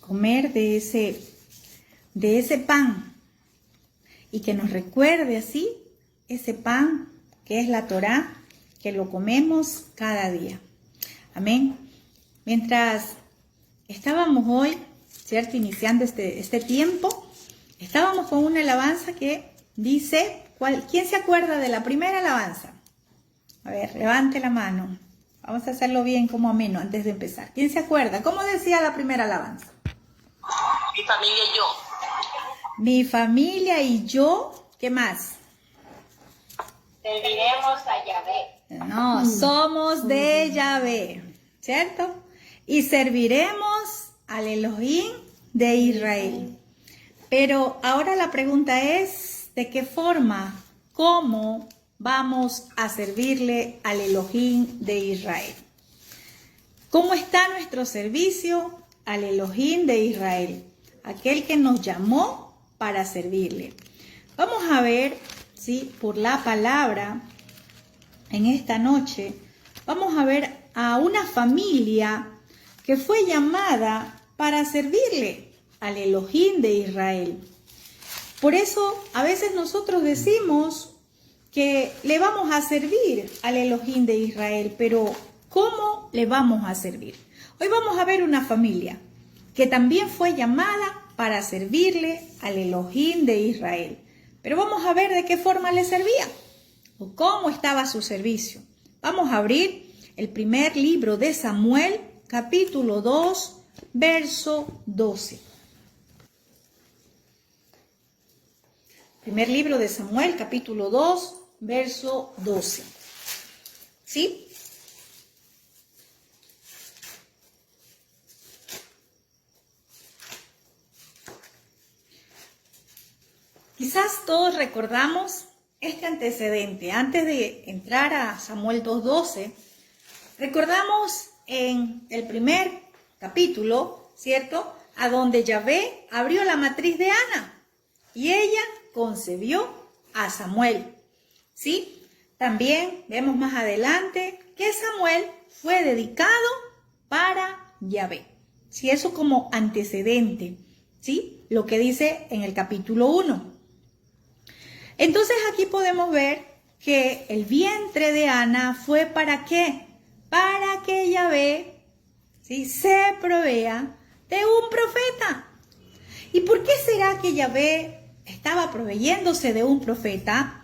comer de ese pan y que nos recuerde así ese pan que es la Torá, que lo comemos cada día. Amén. Mientras estábamos hoy, ¿cierto?, iniciando este tiempo, estábamos con una alabanza que dice, ¿quién se acuerda de la primera alabanza? A ver, levante la mano. Vamos a hacerlo bien como ameno antes de empezar. ¿Quién se acuerda? ¿Cómo decía la primera alabanza? Mi familia y yo. Mi familia y yo, ¿qué más? Serviremos a Yahvé. No, somos de Yahvé, ¿cierto? Y serviremos al Elohim de Israel. Pero ahora la pregunta es, ¿de qué forma? ¿Cómo vamos a servirle al Elohim de Israel? ¿Cómo está nuestro servicio al Elohim de Israel? Aquel que nos llamó para servirle. Vamos a ver, ¿sí?, por la palabra en esta noche, vamos a ver a una familia que fue llamada para servirle al Elohim de Israel. Por eso a veces nosotros decimos que le vamos a servir al Elohim de Israel, pero ¿cómo le vamos a servir? Hoy vamos a ver una familia que también fue llamada para servirle al Elohim de Israel. Pero vamos a ver de qué forma le servía o cómo estaba su servicio. Vamos a abrir el primer libro de Samuel, capítulo 2, verso 12. Primer libro de Samuel, capítulo 2, verso 12. ¿Sí? Quizás todos recordamos este antecedente. Antes de entrar a Samuel 2:12, recordamos en el primer capítulo, ¿cierto?, a donde Yahvé abrió la matriz de Ana y ella concebió a Samuel, ¿sí? También vemos más adelante que Samuel fue dedicado para Yahvé, ¿sí? Eso como antecedente, ¿sí?, lo que dice en el capítulo 1. Entonces aquí podemos ver que el vientre de Ana fue ¿para qué? Para que Yahvé, ¿sí?, se provea de un profeta. ¿Y por qué será que Yahvé estaba proveyéndose de un profeta?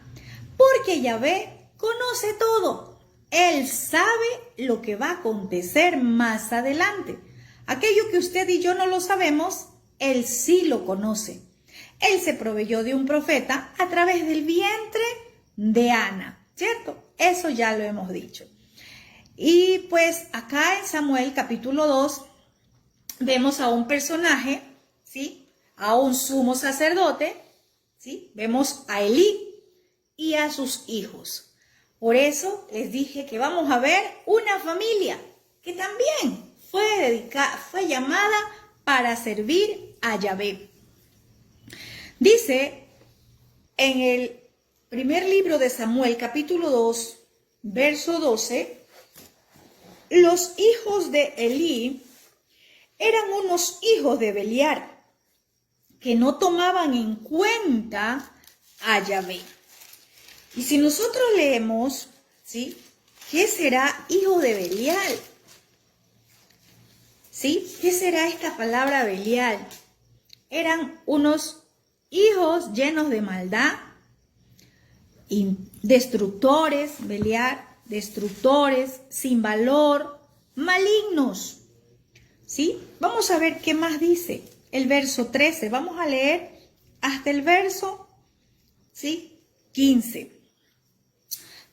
Porque Yahvé conoce todo. Él sabe lo que va a acontecer más adelante. Aquello que usted y yo no lo sabemos, Él sí lo conoce. Él se proveyó de un profeta a través del vientre de Ana, ¿cierto? Eso ya lo hemos dicho. Y pues acá en Samuel capítulo 2 vemos a un personaje, ¿sí?, a un sumo sacerdote, ¿sí? Vemos a Elí y a sus hijos. Por eso les dije que vamos a ver una familia que también fue llamada para servir a Yahvé. Dice en el primer libro de Samuel, capítulo 2, verso 12, los hijos de Elí eran unos hijos de Beliar que no tomaban en cuenta a Yahvé. Y si nosotros leemos, ¿sí?, ¿qué será hijo de Belial? ¿Sí? ¿Qué será esta palabra Belial? Eran unos hijos llenos de maldad, y destructores, Belial, destructores, sin valor, malignos. ¿Sí? Vamos a ver qué más dice el verso 13. Vamos a leer hasta el verso, ¿sí?, 15.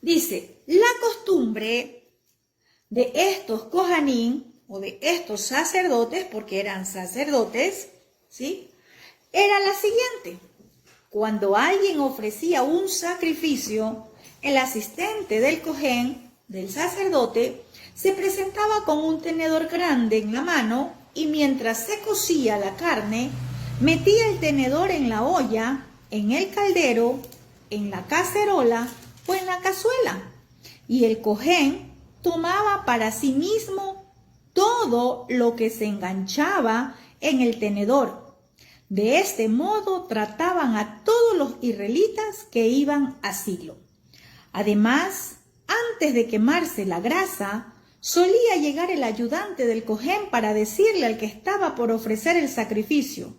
Dice, la costumbre de estos Kohanim, o de estos sacerdotes, porque eran sacerdotes, ¿sí?, era la siguiente. Cuando alguien ofrecía un sacrificio, el asistente del Cohen, del sacerdote, se presentaba con un tenedor grande en la mano y mientras se cocía la carne, metía el tenedor en la olla, en el caldero, en la cacerola o en la cazuela. Y el Cohen tomaba para sí mismo todo lo que se enganchaba en el tenedor. De este modo trataban a todos los israelitas que iban a Silo. Además, antes de quemarse la grasa, solía llegar el ayudante del cojén para decirle al que estaba por ofrecer el sacrificio: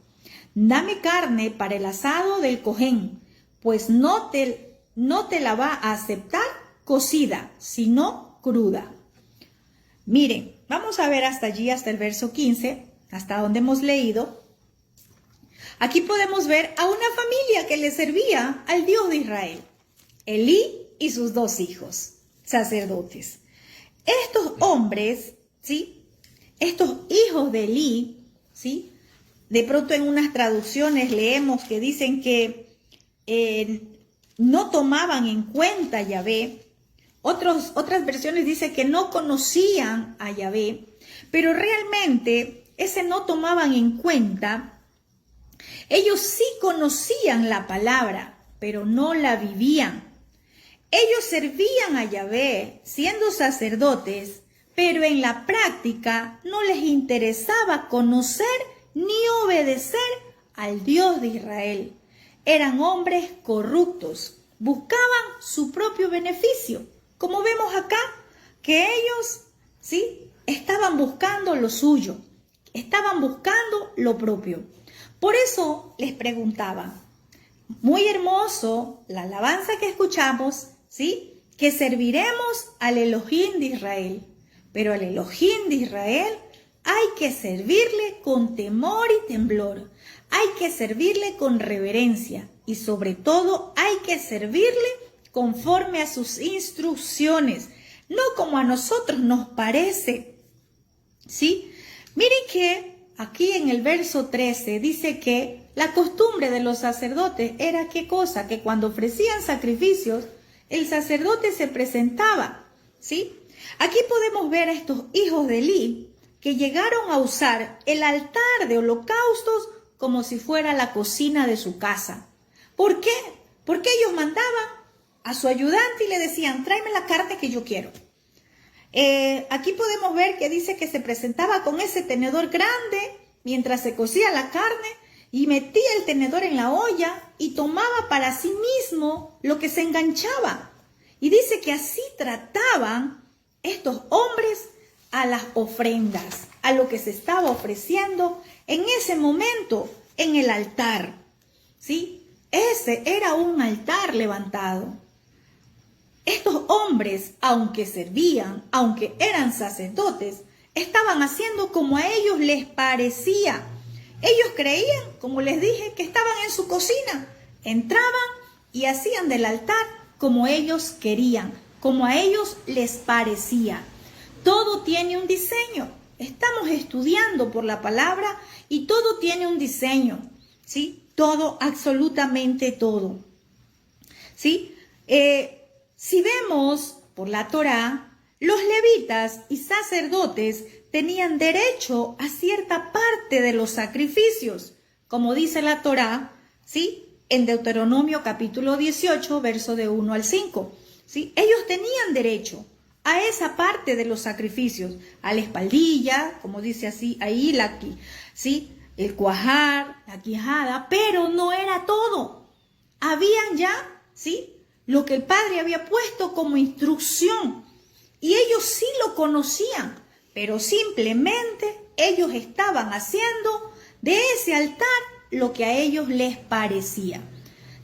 dame carne para el asado del cojén, pues no te la va a aceptar cocida, sino cruda. Miren, vamos a ver hasta allí, hasta el verso 15, hasta donde hemos leído. Aquí podemos ver a una familia que le servía al Dios de Israel, Elí y sus 2 hijos, sacerdotes. Estos hombres, ¿sí? Estos hijos de Elí, ¿sí? De pronto en unas traducciones leemos que dicen que no tomaban en cuenta a Yahvé. Otras versiones dicen que no conocían a Yahvé, pero realmente ese no tomaban en cuenta. Ellos sí conocían la palabra, pero no la vivían. Ellos servían a Yahvé siendo sacerdotes, pero en la práctica no les interesaba conocer ni obedecer al Dios de Israel. Eran hombres corruptos, buscaban su propio beneficio. Como vemos acá, que ellos, ¿sí?, estaban buscando lo suyo, estaban buscando lo propio. Por eso les preguntaba, muy hermoso la alabanza que escuchamos, ¿sí?, que serviremos al Elohim de Israel, pero al Elohim de Israel hay que servirle con temor y temblor, hay que servirle con reverencia y sobre todo hay que servirle conforme a sus instrucciones, no como a nosotros nos parece, ¿sí? Miren que aquí en el verso 13 dice que la costumbre de los sacerdotes era ¿qué cosa? Que cuando ofrecían sacrificios, el sacerdote se presentaba, ¿sí? Aquí podemos ver a estos hijos de Elí que llegaron a usar el altar de holocaustos como si fuera la cocina de su casa. ¿Por qué? Porque ellos mandaban a su ayudante y le decían, tráeme la carne que yo quiero. Aquí podemos ver que dice que se presentaba con ese tenedor grande mientras se cocía la carne y metía el tenedor en la olla y tomaba para sí mismo lo que se enganchaba. Y dice que así trataban estos hombres a las ofrendas, a lo que se estaba ofreciendo en ese momento en el altar, ¿sí? Ese era un altar levantado. Estos hombres, aunque servían, aunque eran sacerdotes, estaban haciendo como a ellos les parecía. Ellos creían, como les dije, que estaban en su cocina. Entraban y hacían del altar como ellos querían, como a ellos les parecía. Todo tiene un diseño. Estamos estudiando por la palabra y todo tiene un diseño, ¿sí? Todo, absolutamente todo, ¿sí? Si vemos por la Torá, los levitas y sacerdotes tenían derecho a cierta parte de los sacrificios, como dice la Torá, ¿sí?, en Deuteronomio capítulo 18, verso de 1 al 5. ¿Sí? Ellos tenían derecho a esa parte de los sacrificios, a la espaldilla, como dice así ahí, ¿sí?, el cuajar, la quijada, pero no era todo. Habían ya, ¿sí?, lo que el Padre había puesto como instrucción. Y ellos sí lo conocían, pero simplemente ellos estaban haciendo de ese altar lo que a ellos les parecía.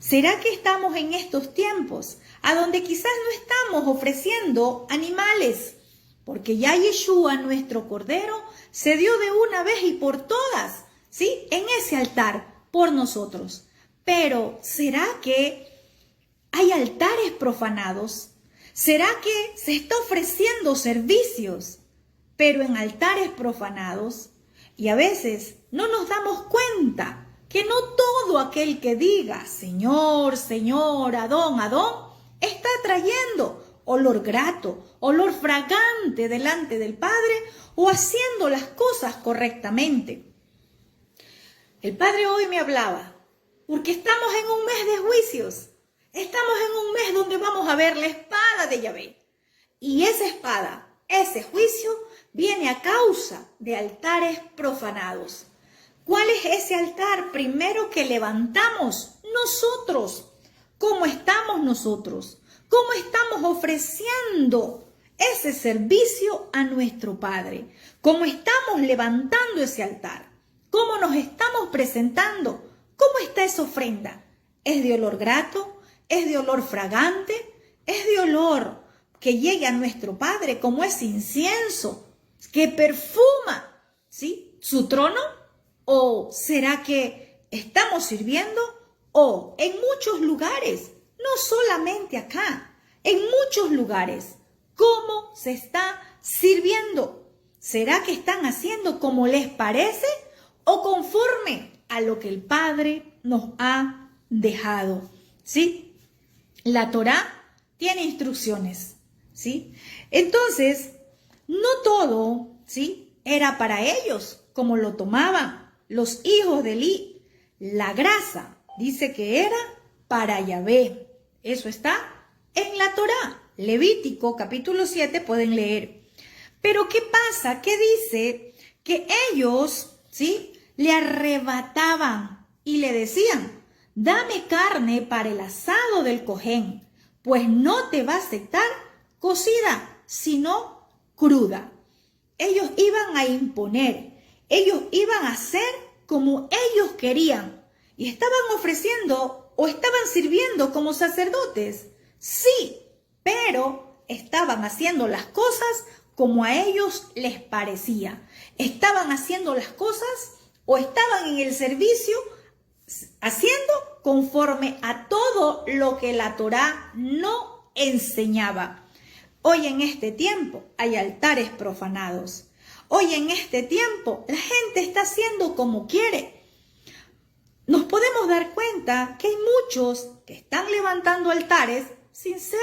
¿Será que estamos en estos tiempos a donde quizás no estamos ofreciendo animales? Porque ya Yeshua, nuestro Cordero, se dio de una vez y por todas, ¿sí?, en ese altar por nosotros. Pero ¿será que hay altares profanados? ¿Será que se está ofreciendo servicios, pero en altares profanados? Y a veces no nos damos cuenta que no todo aquel que diga Señor, Señor, Adón, Adón, está trayendo olor grato, olor fragante delante del Padre o haciendo las cosas correctamente. El Padre hoy me hablaba, porque estamos en un mes de juicios. Estamos en un mes donde vamos a ver la espada de Yahvé. Y esa espada, ese juicio, viene a causa de altares profanados. ¿Cuál es ese altar primero que levantamos? Nosotros. ¿Cómo estamos nosotros? ¿Cómo estamos ofreciendo ese servicio a nuestro Padre? ¿Cómo estamos levantando ese altar? ¿Cómo nos estamos presentando? ¿Cómo está esa ofrenda? ¿Es de olor grato? ¿Es de olor fragante? ¿Es de olor que llegue a nuestro Padre como ese incienso que perfuma, ¿sí?, su trono? ¿O será que estamos sirviendo? O en muchos lugares, no solamente acá, en muchos lugares, ¿cómo se está sirviendo? ¿Será que están haciendo como les parece o conforme a lo que el Padre nos ha dejado? ¿Sí? La Torá tiene instrucciones, ¿sí? Entonces, no todo, ¿sí?, era para ellos, como lo tomaban los hijos de Elí. La grasa dice que era para Yahvé. Eso está en la Torá. Levítico capítulo 7 pueden leer. Pero ¿qué pasa? ¿Qué dice? Que ellos, ¿sí?, le arrebataban y le decían: dame carne para el asado del cojén, pues no te va a aceptar cocida, sino cruda. Ellos iban a imponer, ellos iban a hacer como ellos querían y estaban ofreciendo o estaban sirviendo como sacerdotes. Sí, pero estaban haciendo las cosas como a ellos les parecía. Estaban haciendo las cosas o estaban en el servicio haciendo conforme a todo lo que la Torá no enseñaba. Hoy en este tiempo hay altares profanados. Hoy en este tiempo la gente está haciendo como quiere. Nos podemos dar cuenta que hay muchos que están levantando altares sin ser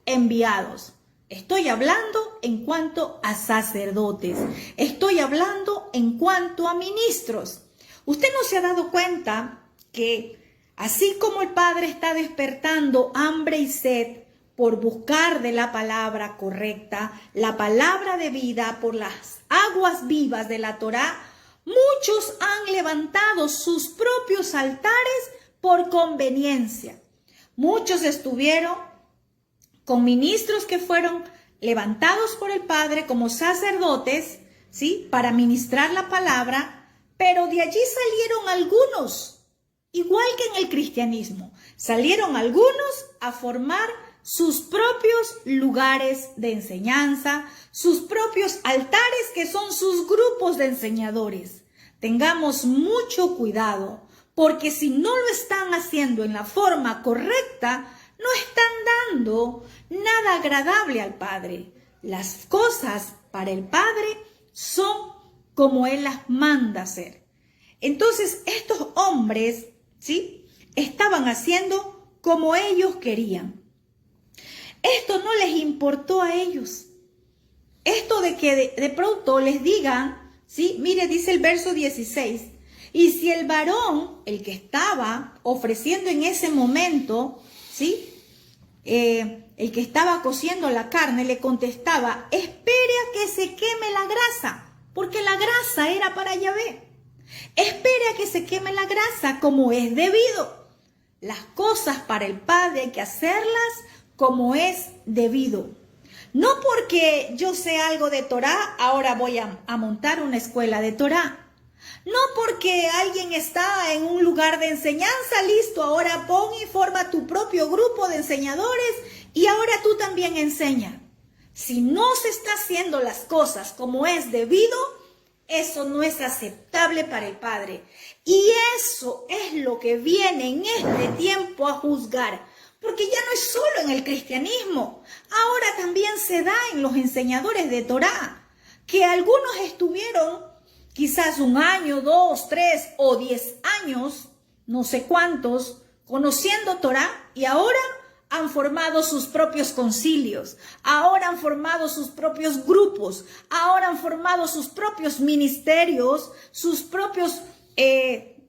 enviados. Estoy hablando en cuanto a sacerdotes. Estoy hablando en cuanto a ministros. ¿Usted no se ha dado cuenta que así como el Padre está despertando hambre y sed por buscar de la palabra correcta, la palabra de vida por las aguas vivas de la Torá, muchos han levantado sus propios altares por conveniencia? Muchos estuvieron con ministros que fueron levantados por el Padre como sacerdotes, ¿sí?, para ministrar la palabra, pero de allí salieron algunos, igual que en el cristianismo, salieron algunos a formar sus propios lugares de enseñanza, sus propios altares que son sus grupos de enseñadores. Tengamos mucho cuidado, porque si no lo están haciendo en la forma correcta, no están dando nada agradable al Padre. Las cosas para el Padre son como Él las manda hacer. Entonces estos hombres, ¿sí?, estaban haciendo como ellos querían. Esto no les importó a ellos. Esto de que de pronto les digan, ¿sí?, mire, dice el verso 16, y si el varón, el que estaba ofreciendo en ese momento, ¿sí?, el que estaba cociendo la carne, le contestaba: espere a que se queme la grasa, porque la grasa era para Yahvé. Espere a que se queme la grasa como es debido. Las cosas para el Padre hay que hacerlas como es debido. No porque yo sé algo de Torá, ahora voy a montar una escuela de Torá. No porque alguien está en un lugar de enseñanza, listo, ahora pon y forma tu propio grupo de enseñadores y ahora tú también enseña. Si no se está haciendo las cosas como es debido, eso no es aceptable para el Padre. Y eso es lo que viene en este tiempo a juzgar. Porque ya no es solo en el cristianismo, ahora también se da en los enseñadores de Torá, que algunos estuvieron quizás 1 año, 2, 3 o 10 años, no sé cuántos, conociendo Torá y ahora han formado sus propios concilios, ahora han formado sus propios grupos, ahora han formado sus propios ministerios, sus propios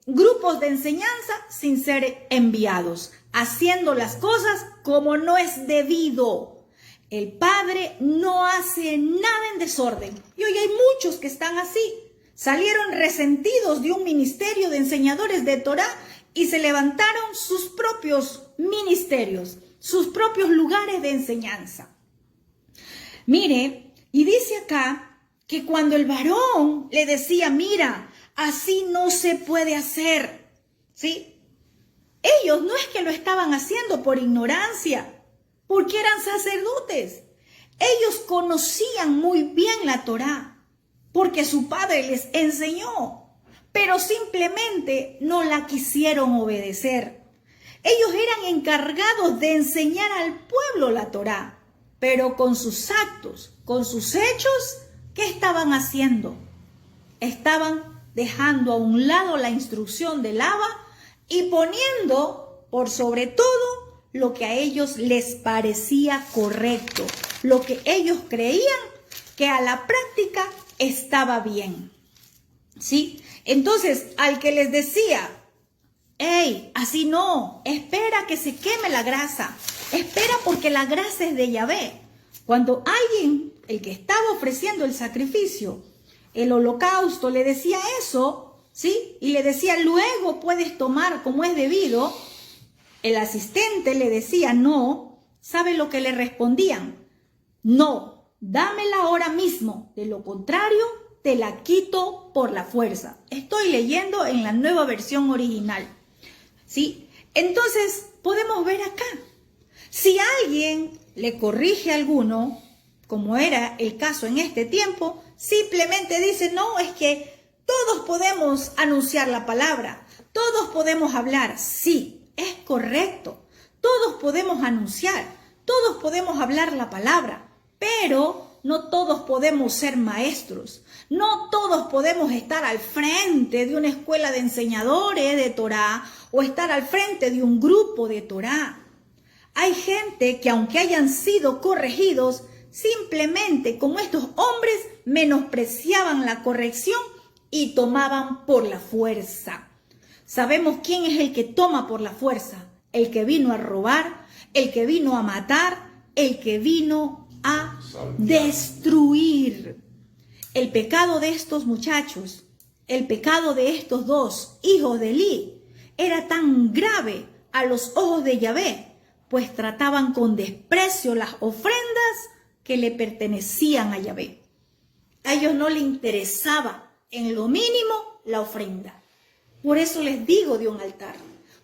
grupos de enseñanza sin ser enviados, haciendo las cosas como no es debido. El Padre no hace nada en desorden. Y hoy hay muchos que están así, salieron resentidos de un ministerio de enseñadores de Torá y se levantaron sus propios ministerios, sus propios lugares de enseñanza. Mire, y dice acá que cuando el varón le decía, mira, así no se puede hacer, ¿sí? Ellos no es que lo estaban haciendo por ignorancia, porque eran sacerdotes. Ellos conocían muy bien la Torá, porque su padre les enseñó, pero simplemente no la quisieron obedecer. Ellos eran encargados de enseñar al pueblo la Torá, pero con sus actos, con sus hechos, ¿qué estaban haciendo? Estaban dejando a un lado la instrucción del Abba y poniendo por sobre todo lo que a ellos les parecía correcto, lo que ellos creían que a la práctica estaba bien. ¿Sí? Entonces, al que les decía, hey, así no, espera que se queme la grasa, espera porque la grasa es de Yahvé. Cuando alguien, el que estaba ofreciendo el sacrificio, el holocausto, le decía eso, ¿sí? Y le decía, luego puedes tomar como es debido, el asistente le decía, no, ¿sabe lo que le respondían? No, dámela ahora mismo, de lo contrario, te la quito por la fuerza. Estoy leyendo en la nueva versión original, ¿sí? Entonces, podemos ver acá, si alguien le corrige a alguno, como era el caso en este tiempo, simplemente dice, no, es que todos podemos anunciar la palabra, todos podemos hablar. Sí, es correcto, todos podemos anunciar, todos podemos hablar la palabra, pero no todos podemos ser maestros, no todos podemos estar al frente de una escuela de enseñadores de Torá o estar al frente de un grupo de Torá. Hay gente que aunque hayan sido corregidos, simplemente como estos hombres menospreciaban la corrección y tomaban por la fuerza. Sabemos quién es el que toma por la fuerza, el que vino a robar, el que vino a matar, el que vino a destruir. El pecado de estos muchachos, el pecado de estos dos hijos de Elí, era tan grave a los ojos de Yahvé, pues trataban con desprecio las ofrendas que le pertenecían a Yahvé. A ellos no les interesaba en lo mínimo la ofrenda. Por eso les digo de un altar,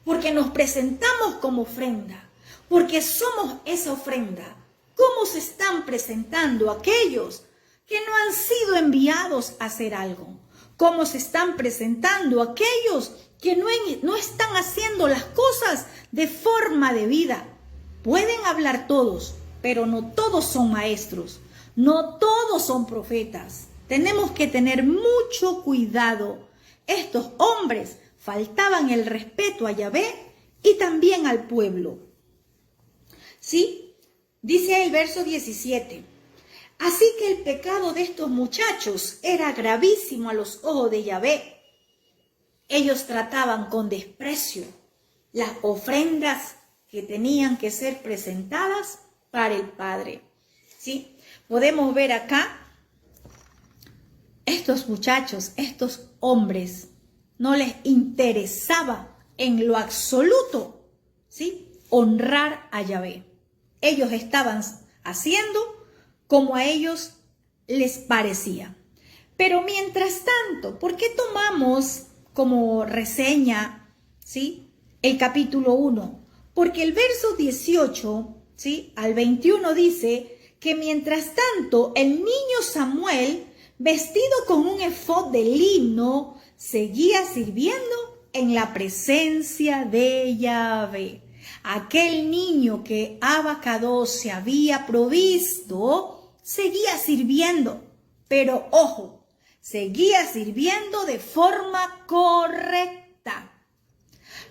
porque nos presentamos como ofrenda, porque somos esa ofrenda. ¿Cómo se están presentando aquellos que no han sido enviados a hacer algo? ¿Cómo se están presentando aquellos que no están haciendo las cosas de forma debida? Pueden hablar todos, pero no todos son maestros, no todos son profetas. Tenemos que tener mucho cuidado. Estos hombres faltaban el respeto a Yahvé y también al pueblo. ¿Sí? Dice el verso 17. Así que el pecado de estos muchachos era gravísimo a los ojos de Yahvé. Ellos trataban con desprecio las ofrendas que tenían que ser presentadas para el Padre. ¿Sí? Podemos ver acá, estos muchachos, estos hombres, no les interesaba en lo absoluto, ¿sí?, honrar a Yahvé. Ellos estaban haciendo como a ellos les parecía. Pero mientras tanto, ¿por qué tomamos como reseña, ¿sí?, el capítulo 1? Porque el verso 18, ¿sí?, al 21 dice que mientras tanto el niño Samuel, vestido con un efod de lino, seguía sirviendo en la presencia de Yahvé. Aquel niño que Abacadó se había provisto, seguía sirviendo, pero ojo, seguía sirviendo de forma correcta.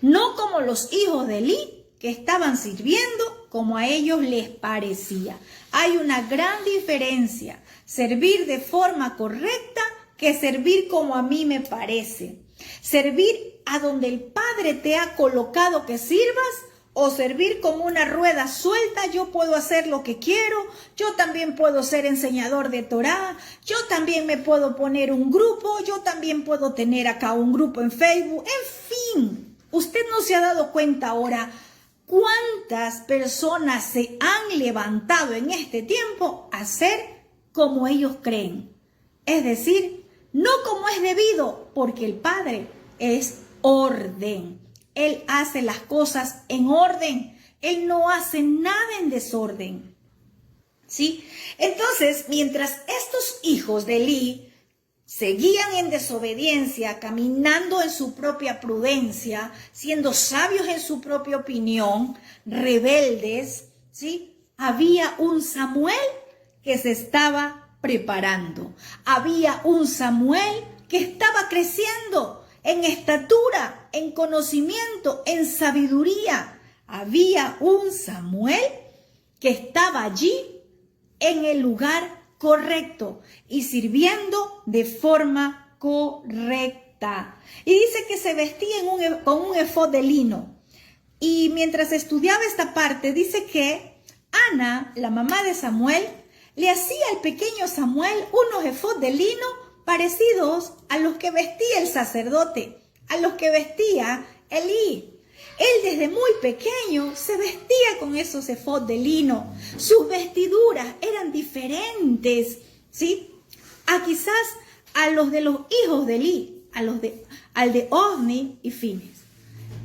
No como los hijos de Elí, que estaban sirviendo como a ellos les parecía. Hay una gran diferencia, servir de forma correcta que servir como a mí me parece. Servir a donde el Padre te ha colocado que sirvas o servir como una rueda suelta. Yo puedo hacer lo que quiero, yo también puedo ser enseñador de Torá, yo también me puedo poner un grupo, yo también puedo tener acá un grupo en Facebook, en fin. Usted no se ha dado cuenta ahora cuántas personas se han levantado en este tiempo a ser como ellos creen. Es decir, no como es debido, porque el Padre es orden. Él hace las cosas en orden. Él no hace nada en desorden. ¿Sí? Entonces, mientras estos hijos de Elí seguían en desobediencia, caminando en su propia prudencia, siendo sabios en su propia opinión, rebeldes, ¿sí? Había un Samuel que se estaba preparando. Había un Samuel que estaba creciendo en estatura, en conocimiento, en sabiduría. Había un Samuel que estaba allí en el lugar correcto y sirviendo de forma correcta. Y dice que se vestía con un efod de lino. Y mientras estudiaba esta parte, dice que Ana, la mamá de Samuel, le hacía al pequeño Samuel unos efod de lino parecidos a los que vestía el sacerdote, a los que vestía Elí. Él desde muy pequeño se vestía con esos efod de lino. Sus vestiduras eran diferentes, ¿sí? Quizás a los de los hijos de Elí, al de Ofni y Fines.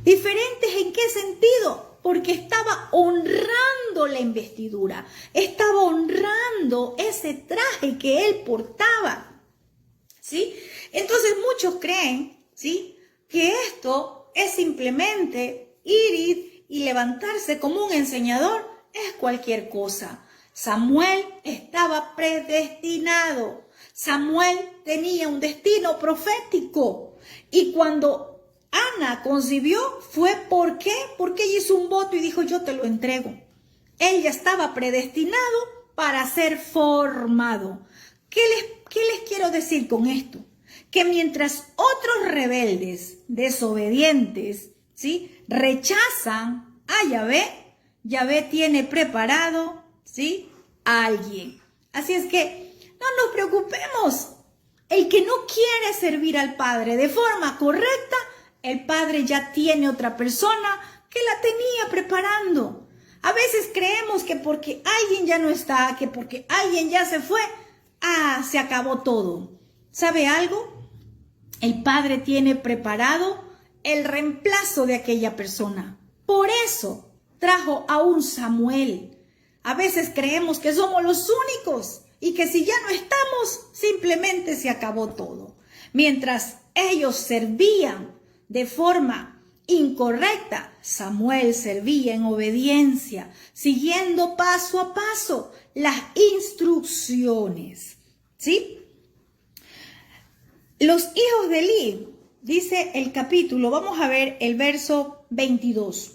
¿Diferentes en qué sentido? Porque estaba honrando la investidura, estaba honrando ese traje que él portaba. ¿Sí? Entonces muchos creen, ¿sí?, que esto es simplemente ir y levantarse como un enseñador, es cualquier cosa. Samuel estaba predestinado. Samuel tenía un destino profético. Y cuando Ana concibió, ¿fue por qué? Porque ella hizo un voto y dijo, yo te lo entrego. Él ya estaba predestinado para ser formado. ¿Qué les quiero decir con esto? Que mientras otros rebeldes, desobedientes, ¿sí?, rechazan a Yahvé, Yahvé tiene preparado, ¿sí?, a alguien. Así es que no nos preocupemos. El que no quiere servir al Padre de forma correcta, el Padre ya tiene otra persona que la tenía preparando. A veces creemos que porque alguien ya no está, que porque alguien ya se fue, se acabó todo. ¿Sabe algo? El Padre tiene preparado el reemplazo de aquella persona. Por eso trajo a un Samuel. A veces creemos que somos los únicos y que si ya no estamos, simplemente se acabó todo. Mientras ellos servían de forma incorrecta, Samuel servía en obediencia, siguiendo paso a paso las instrucciones. ¿Sí? Los hijos de Elí, dice el capítulo, vamos a ver el verso 22.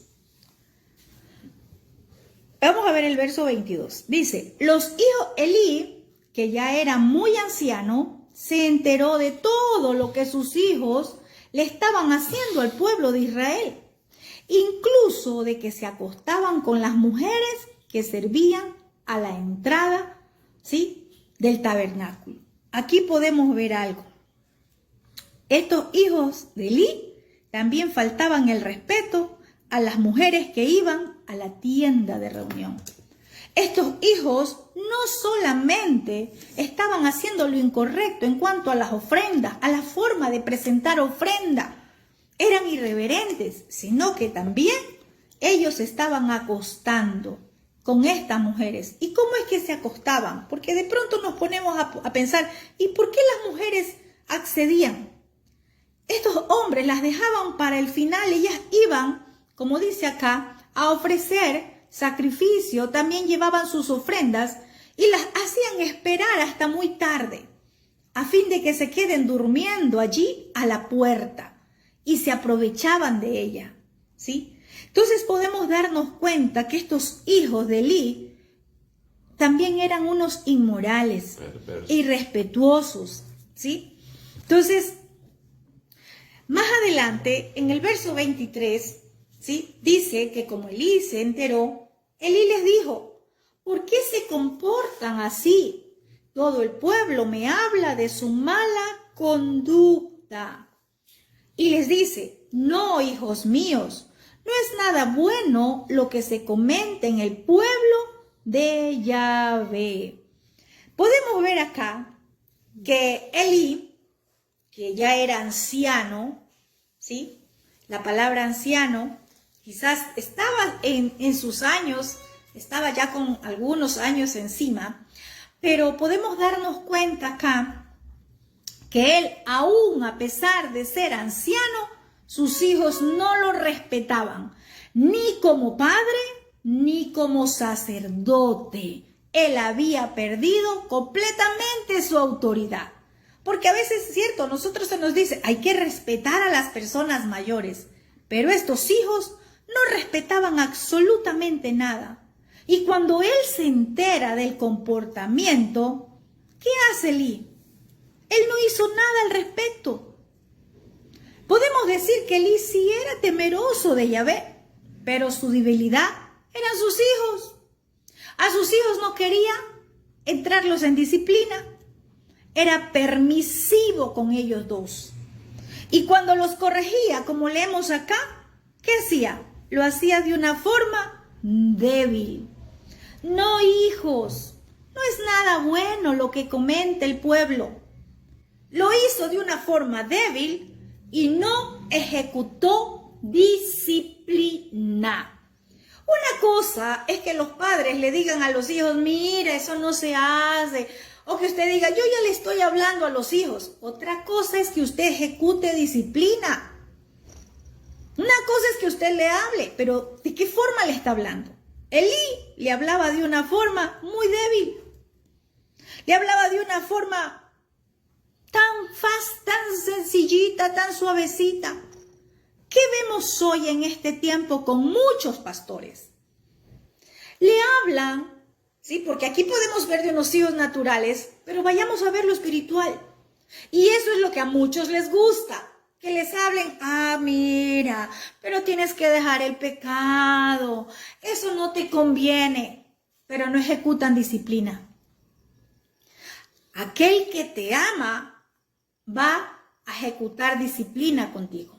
Vamos a ver el verso 22. Dice, los hijos de Elí, que ya era muy anciano, se enteró de todo lo que sus hijos le estaban haciendo al pueblo de Israel, incluso de que se acostaban con las mujeres que servían a la entrada, ¿sí?, del tabernáculo. Aquí podemos ver algo. Estos hijos de Elí también faltaban el respeto a las mujeres que iban a la tienda de reunión. Estos hijos no solamente estaban haciendo lo incorrecto en cuanto a las ofrendas, a la forma de presentar ofrenda, eran irreverentes, sino que también ellos estaban acostando con estas mujeres. ¿Y cómo es que se acostaban? Porque de pronto nos ponemos a pensar, ¿y por qué las mujeres accedían? Estos hombres las dejaban para el final, ellas iban, como dice acá, a ofrecer sacrificio, también llevaban sus ofrendas y las hacían esperar hasta muy tarde, a fin de que se queden durmiendo allí a la puerta y se aprovechaban de ella, ¿sí? Entonces podemos darnos cuenta que estos hijos de Elí también eran unos inmorales, irrespetuosos, ¿sí? Entonces, más adelante, en el verso 23, ¿sí? Dice que como Elí se enteró, Elí les dijo, ¿por qué se comportan así? Todo el pueblo me habla de su mala conducta. Y les dice, no, hijos míos, no es nada bueno lo que se comenta en el pueblo de Yahvé. Podemos ver acá que Elí, que ya era anciano, ¿sí? La palabra anciano, quizás estaba en sus años, estaba ya con algunos años encima, pero podemos darnos cuenta acá que él, aún a pesar de ser anciano, sus hijos no lo respetaban, ni como padre, ni como sacerdote. Él había perdido completamente su autoridad. Porque a veces es cierto, nosotros se nos dice, hay que respetar a las personas mayores, pero estos hijos no respetaban absolutamente nada. Y cuando él se entera del comportamiento, ¿qué hace Elí? Él no hizo nada al respecto. Podemos decir que Elí sí era temeroso de Yahvé, pero su debilidad eran sus hijos. A sus hijos no quería entrarlos en disciplina. Era permisivo con ellos dos. Y cuando los corregía, como leemos acá, ¿qué hacía? Lo hacía de una forma débil. No, hijos, no es nada bueno lo que comenta el pueblo. Lo hizo de una forma débil y no ejecutó disciplina. Una cosa es que los padres le digan a los hijos, mira, eso no se hace. O que usted diga, yo ya le estoy hablando a los hijos. Otra cosa es que usted ejecute disciplina. Una cosa es que usted le hable, pero ¿de qué forma le está hablando? Elí le hablaba de una forma muy débil. Le hablaba de una forma tan fácil, tan sencillita, tan suavecita. ¿Qué vemos hoy en este tiempo con muchos pastores? Le hablan, sí, porque aquí podemos ver de unos hijos naturales, pero vayamos a ver lo espiritual. Y eso es lo que a muchos les gusta, que les hablen, mira, pero tienes que dejar el pecado, eso no te conviene, pero no ejecutan disciplina. Aquel que te ama va a ejecutar disciplina contigo.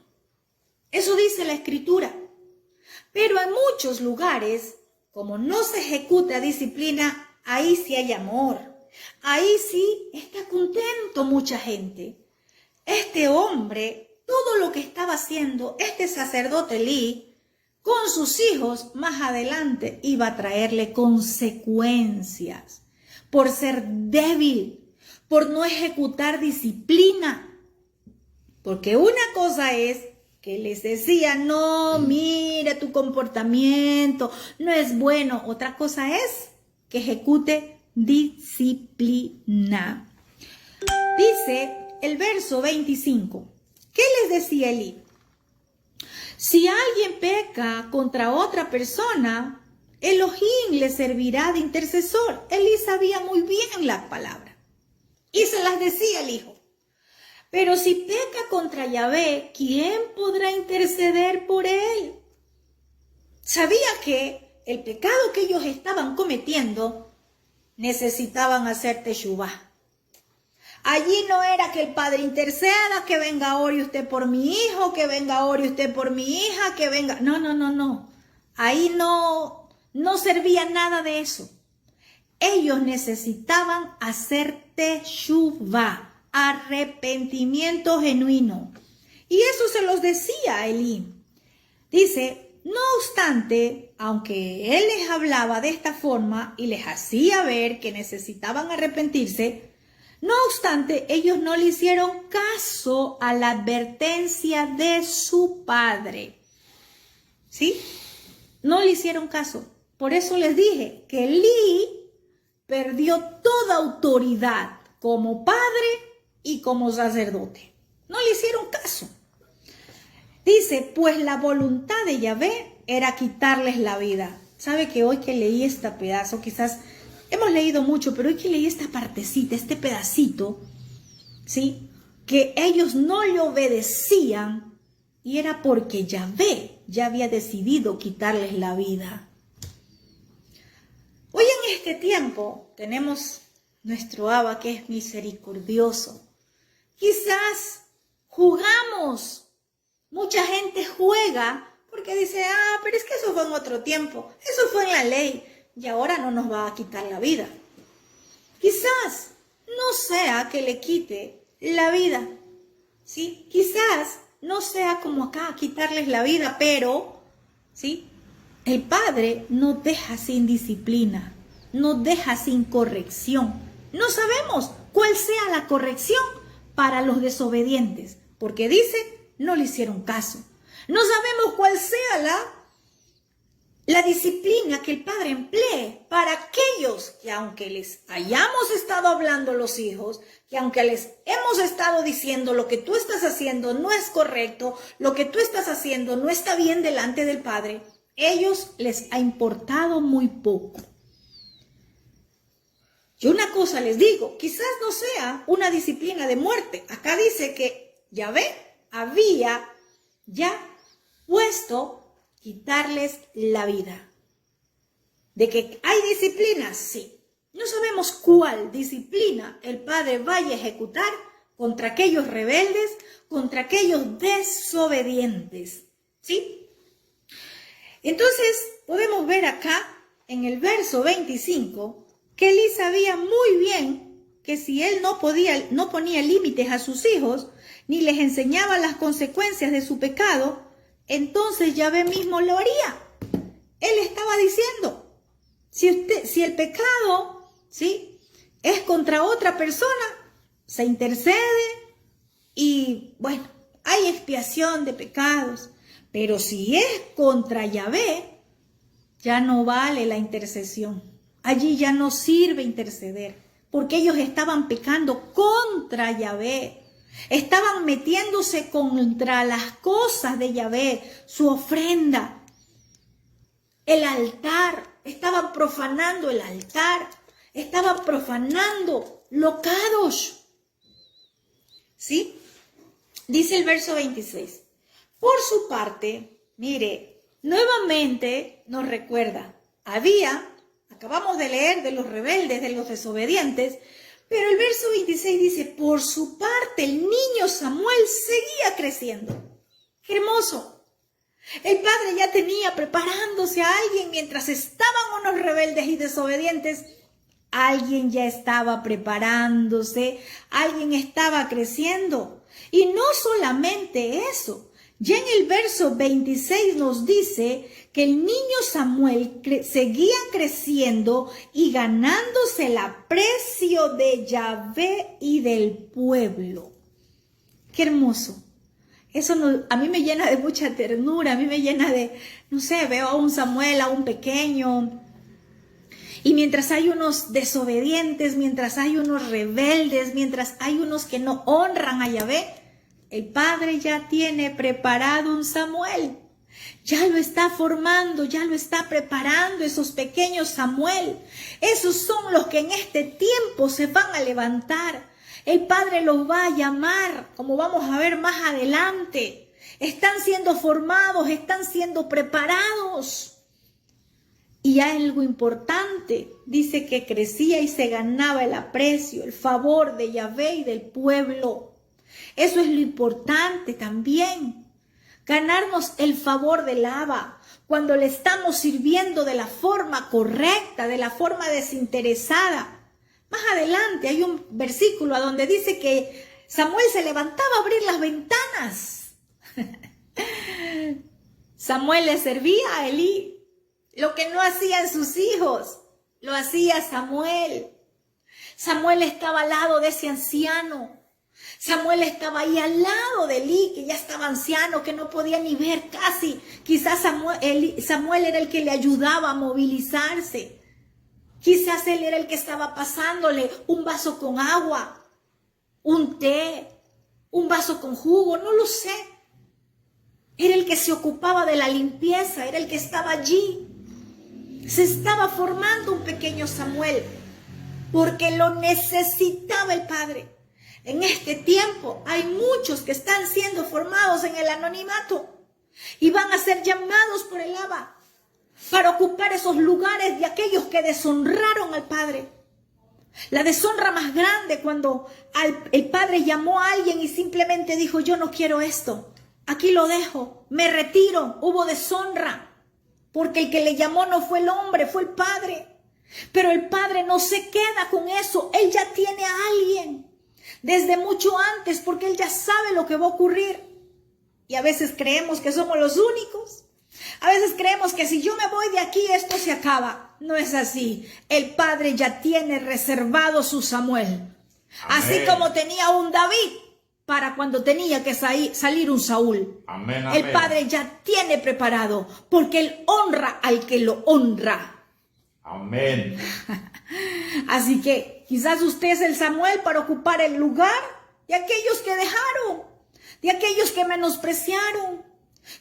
Eso dice la Escritura. Pero en muchos lugares, como no se ejecuta disciplina, ahí sí hay amor. Ahí sí está contento mucha gente. Este hombre, todo lo que estaba haciendo, este sacerdote Elí, con sus hijos, más adelante iba a traerle consecuencias por ser débil, por no ejecutar disciplina. Porque una cosa es que les decía, no, mira tu comportamiento, no es bueno. Otra cosa es que ejecute disciplina. Dice el verso 25, ¿qué les decía Elí? Si alguien peca contra otra persona, Elohim le servirá de intercesor. Elí sabía muy bien la palabra y se las decía al hijo. Pero si peca contra Yahvé, ¿quién podrá interceder por él? Sabía que el pecado que ellos estaban cometiendo necesitaban hacer teshuvá. Allí no era que el padre interceda, que venga ore usted por mi hijo, que venga ore usted por mi hija, que venga... No. Ahí no servía nada de eso. Ellos necesitaban hacer teshuvá. Arrepentimiento genuino. Y eso se los decía a Elí. Dice, no obstante, aunque él les hablaba de esta forma y les hacía ver que necesitaban arrepentirse, no obstante, ellos no le hicieron caso a la advertencia de su padre. ¿Sí? No le hicieron caso. Por eso les dije que Elí perdió toda autoridad como padre y como sacerdote. No le hicieron caso. Dice, pues la voluntad de Yahvé era quitarles la vida. ¿Sabe que hoy que leí este pedazo, quizás hemos leído mucho, pero hoy que leí esta partecita, este pedacito, ¿sí? Que ellos no le obedecían y era porque Yahvé ya había decidido quitarles la vida. Hoy en este tiempo tenemos nuestro Abba que es misericordioso. Quizás jugamos, mucha gente juega porque dice, pero es que eso fue en otro tiempo, eso fue en la ley y ahora no nos va a quitar la vida. Quizás no sea que le quite la vida, ¿sí? Quizás no sea como acá quitarles la vida, pero, ¿sí? El Padre nos deja sin disciplina, nos deja sin corrección. No sabemos cuál sea la corrección para los desobedientes, porque dice, no le hicieron caso. No sabemos cuál sea la disciplina que el Padre emplee para aquellos que aunque les hayamos estado hablando los hijos, que aunque les hemos estado diciendo lo que tú estás haciendo no es correcto, lo que tú estás haciendo no está bien delante del Padre, ellos les ha importado muy poco. Yo una cosa les digo, quizás no sea una disciplina de muerte. Acá dice que Yahvé había ya puesto quitarles la vida. ¿De que hay disciplinas? Sí. No sabemos cuál disciplina el Padre vaya a ejecutar contra aquellos rebeldes, contra aquellos desobedientes. ¿Sí? Entonces, podemos ver acá en el verso 25 que Elí sabía muy bien que si él no ponía límites a sus hijos, ni les enseñaba las consecuencias de su pecado, entonces Yahvé mismo lo haría. Él estaba diciendo, si el pecado, ¿sí?, es contra otra persona, se intercede y, bueno, hay expiación de pecados. Pero si es contra Yahvé, ya no vale la intercesión. Allí ya no sirve interceder, porque ellos estaban pecando contra Yahvé. Estaban metiéndose contra las cosas de Yahvé, su ofrenda, el altar. Estaban profanando el altar, estaban profanando lo Kadosh. ¿Sí? Dice el verso 26. Por su parte, mire, nuevamente nos recuerda, acabamos de leer de los rebeldes, de los desobedientes, pero el verso 26 dice, por su parte el niño Samuel seguía creciendo. ¡Qué hermoso! El padre ya tenía preparándose a alguien mientras estaban unos rebeldes y desobedientes. Alguien ya estaba preparándose, alguien estaba creciendo. Y no solamente eso. Ya en el verso 26 nos dice que el niño Samuel seguía creciendo y ganándose el aprecio de Yahvé y del pueblo. ¡Qué hermoso! Eso a mí me llena de mucha ternura, a mí me llena de, no sé, veo a un Samuel, a un pequeño. Y mientras hay unos desobedientes, mientras hay unos rebeldes, mientras hay unos que no honran a Yahvé, el Padre ya tiene preparado un Samuel. Ya lo está formando, ya lo está preparando esos pequeños Samuel. Esos son los que en este tiempo se van a levantar. El Padre los va a llamar, como vamos a ver más adelante. Están siendo formados, están siendo preparados. Y hay algo importante, dice que crecía y se ganaba el aprecio, el favor de Yahvé y del pueblo. Eso es lo importante también, ganarnos el favor del Abba cuando le estamos sirviendo de la forma correcta, de la forma desinteresada. Más adelante hay un versículo a donde dice que Samuel se levantaba a abrir las ventanas. Samuel le servía a Elí. Lo que no hacían sus hijos, lo hacía Samuel. Samuel estaba al lado de ese anciano. Samuel estaba ahí al lado de Elí, que ya estaba anciano, que no podía ni ver casi. Quizás Samuel era el que le ayudaba a movilizarse. Quizás él era el que estaba pasándole un vaso con agua, un té, un vaso con jugo, no lo sé. Era el que se ocupaba de la limpieza, era el que estaba allí. Se estaba formando un pequeño Samuel, porque lo necesitaba el Padre. En este tiempo hay muchos que están siendo formados en el anonimato. y van a ser llamados por el Abba para ocupar esos lugares de aquellos que deshonraron al Padre. La deshonra más grande cuando el Padre llamó a alguien y simplemente dijo: yo no quiero esto, aquí lo dejo, me retiro. Hubo deshonra, porque el que le llamó no fue el hombre, fue el Padre. Pero el Padre no se queda con eso, Él ya tiene a alguien desde mucho antes, porque Él ya sabe lo que va a ocurrir. Y a veces creemos que somos los únicos. A veces creemos que si yo me voy de aquí, esto se acaba. No es así. El Padre ya tiene reservado su Samuel. Amén. Así como tenía un David para cuando tenía que salir un Saúl. Amén, amén. El Padre ya tiene preparado, porque Él honra al que lo honra. Amén. Así que quizás usted es el Samuel para ocupar el lugar de aquellos que dejaron, de aquellos que menospreciaron.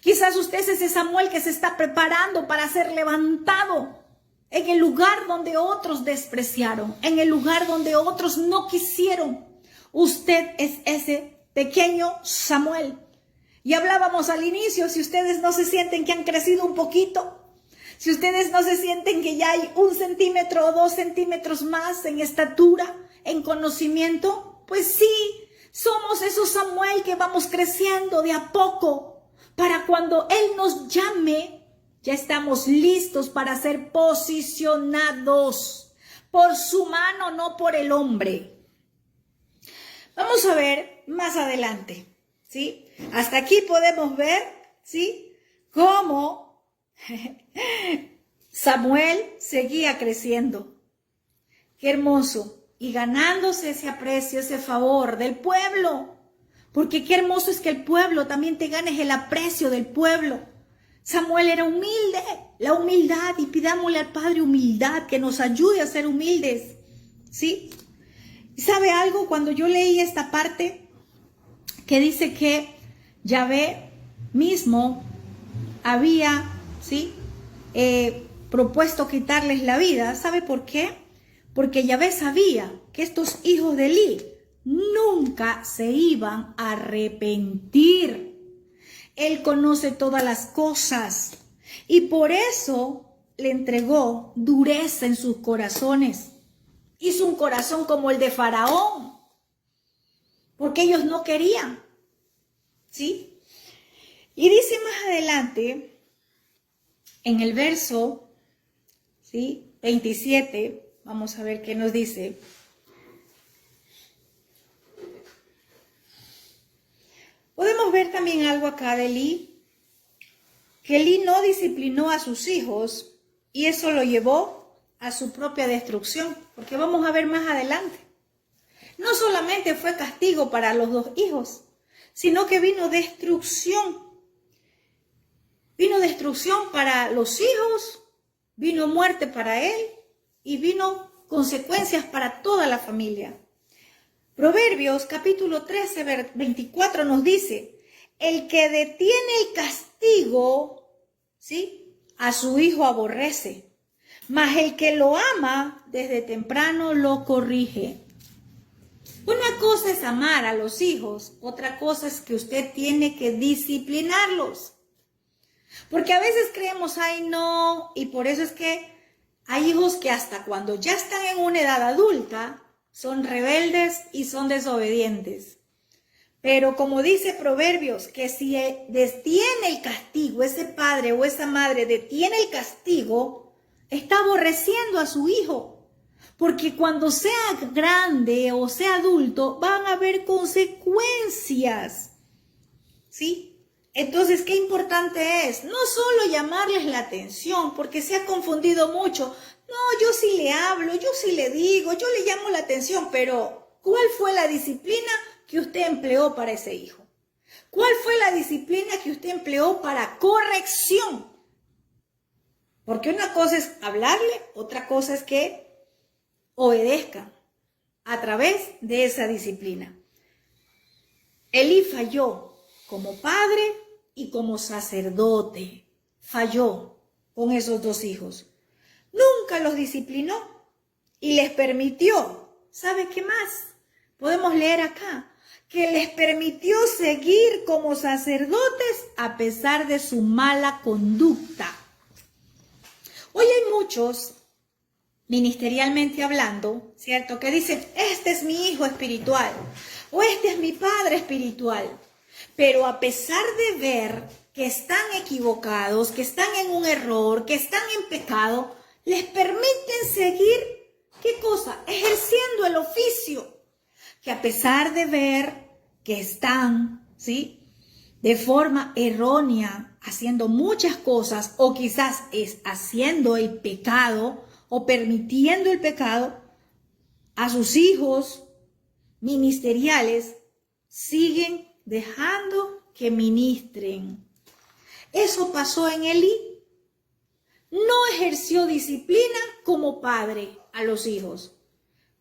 Quizás usted es ese Samuel que se está preparando para ser levantado en el lugar donde otros despreciaron, en el lugar donde otros no quisieron. Usted es ese pequeño Samuel. Y hablábamos al inicio, si ustedes no se sienten que han crecido un poquito, si ustedes no se sienten que ya hay 1 centímetro o 2 centímetros más en estatura, en conocimiento, pues sí, somos esos Samuel que vamos creciendo de a poco, para cuando Él nos llame, ya estamos listos para ser posicionados por su mano, no por el hombre. Vamos a ver más adelante, ¿sí? Hasta aquí podemos ver, ¿sí?, cómo Samuel seguía creciendo. Qué hermoso. Y ganándose ese aprecio, ese favor del pueblo. Porque qué hermoso es que el pueblo también te ganes el aprecio del pueblo. Samuel era humilde, la humildad, y pidámosle al Padre humildad, que nos ayude a ser humildes, ¿sí? ¿Y sabe algo? Cuando yo leí esta parte que dice que Yahvé mismo había, ¿sí?, propuesto quitarles la vida, ¿sabe por qué? Porque Yahvé sabía que estos hijos de Elí nunca se iban a arrepentir. Él conoce todas las cosas y por eso le entregó dureza en sus corazones. Hizo un corazón como el de Faraón, porque ellos no querían, ¿sí? Y dice más adelante, en el verso, ¿sí?, 27, vamos a ver qué nos dice. Podemos ver también algo acá de Elí, que Elí no disciplinó a sus hijos y eso lo llevó a su propia destrucción, porque vamos a ver más adelante. No solamente fue castigo para los 2 hijos, sino que vino destrucción. Vino destrucción para los hijos, vino muerte para él y vino consecuencias para toda la familia. Proverbios capítulo 13, 24 nos dice: el que detiene el castigo, ¿sí?, a su hijo aborrece, mas el que lo ama desde temprano lo corrige. Una cosa es amar a los hijos, otra cosa es que usted tiene que disciplinarlos. Porque a veces creemos, ay no, y por eso es que hay hijos que hasta cuando ya están en una edad adulta, son rebeldes y son desobedientes. Pero como dice Proverbios, que si detiene el castigo, ese padre o esa madre detiene el castigo, está aborreciendo a su hijo. Porque cuando sea grande o sea adulto, van a haber consecuencias, ¿sí? Entonces, qué importante es no solo llamarles la atención, porque se ha confundido mucho. No, yo sí le hablo, yo sí le digo, yo le llamo la atención, pero ¿cuál fue la disciplina que usted empleó para ese hijo? ¿Cuál fue la disciplina que usted empleó para corrección? Porque una cosa es hablarle, otra cosa es que obedezca a través de esa disciplina. Elí falló como padre y como sacerdote. Falló con esos 2 hijos. Nunca los disciplinó y les permitió. ¿Sabe qué más? Podemos leer acá que les permitió seguir como sacerdotes a pesar de su mala conducta. Hoy hay muchos, ministerialmente hablando, ¿cierto?, que dicen, este es mi hijo espiritual o este es mi padre espiritual. Pero a pesar de ver que están equivocados, que están en un error, que están en pecado, les permiten seguir, ¿qué cosa? Ejerciendo el oficio. Que a pesar de ver que están, ¿sí?, de forma errónea, haciendo muchas cosas, o quizás es haciendo el pecado, o permitiendo el pecado, a sus hijos ministeriales siguen dejando que ministren. Eso pasó en Elí. No ejerció disciplina como padre a los hijos,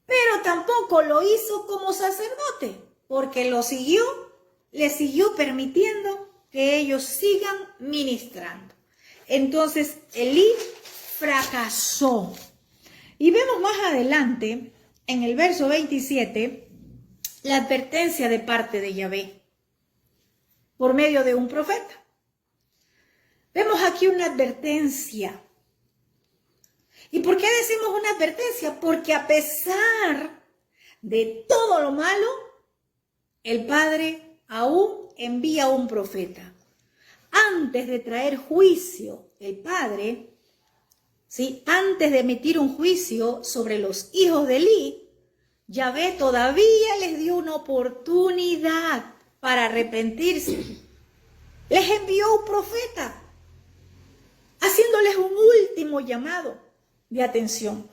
pero tampoco lo hizo como sacerdote, porque le siguió permitiendo que ellos sigan ministrando. Entonces Elí fracasó. Y vemos más adelante, en el verso 27, la advertencia de parte de Yahvé, por medio de un profeta. Vemos aquí una advertencia. ¿Y por qué decimos una advertencia? Porque a pesar de todo lo malo, el Padre aún envía un profeta. Antes de traer juicio, el Padre, ¿sí?, antes de emitir un juicio sobre los hijos de Elí, Yahvé todavía les dio una oportunidad para arrepentirse. Les envió un profeta, haciéndoles un último llamado de atención.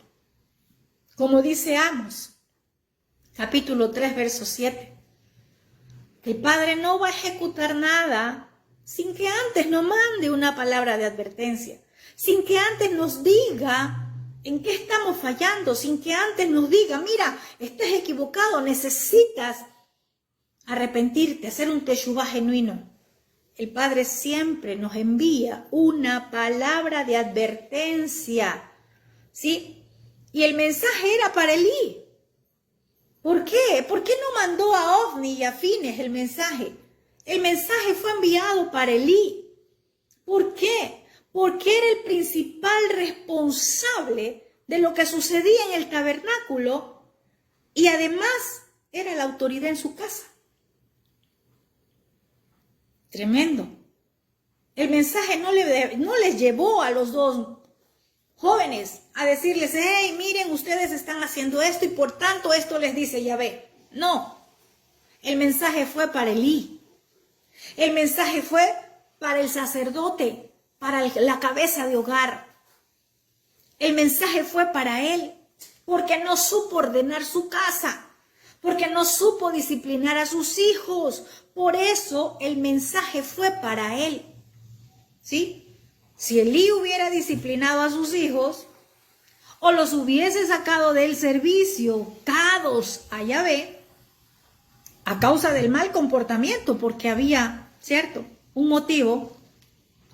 Como dice Amos, capítulo 3, verso 7. El Padre no va a ejecutar nada sin que antes nos mande una palabra de advertencia, sin que antes nos diga en qué estamos fallando, sin que antes nos diga, mira, estás equivocado, necesitas arrepentirte, hacer un teshuvá genuino. El Padre siempre nos envía una palabra de advertencia, ¿sí? Y el mensaje era para Elí. ¿Por qué? ¿Por qué no mandó a Ofni y a Fines el mensaje? El mensaje fue enviado para Elí. ¿Por qué? Porque era el principal responsable de lo que sucedía en el tabernáculo y además era la autoridad en su casa. Tremendo. El mensaje no les llevó a los dos jóvenes a decirles, hey, miren, ustedes están haciendo esto y por tanto esto les dice Yahvé. No, el mensaje fue para Elí. El mensaje fue para el sacerdote, para la cabeza de hogar. El mensaje fue para él, porque no supo ordenar su casa, porque no supo disciplinar a sus hijos. Por eso el mensaje fue para él. ¿Sí? Si Elí hubiera disciplinado a sus hijos o los hubiese sacado del servicio, cados a Yahvé, a causa del mal comportamiento, porque había, ¿cierto?, un motivo,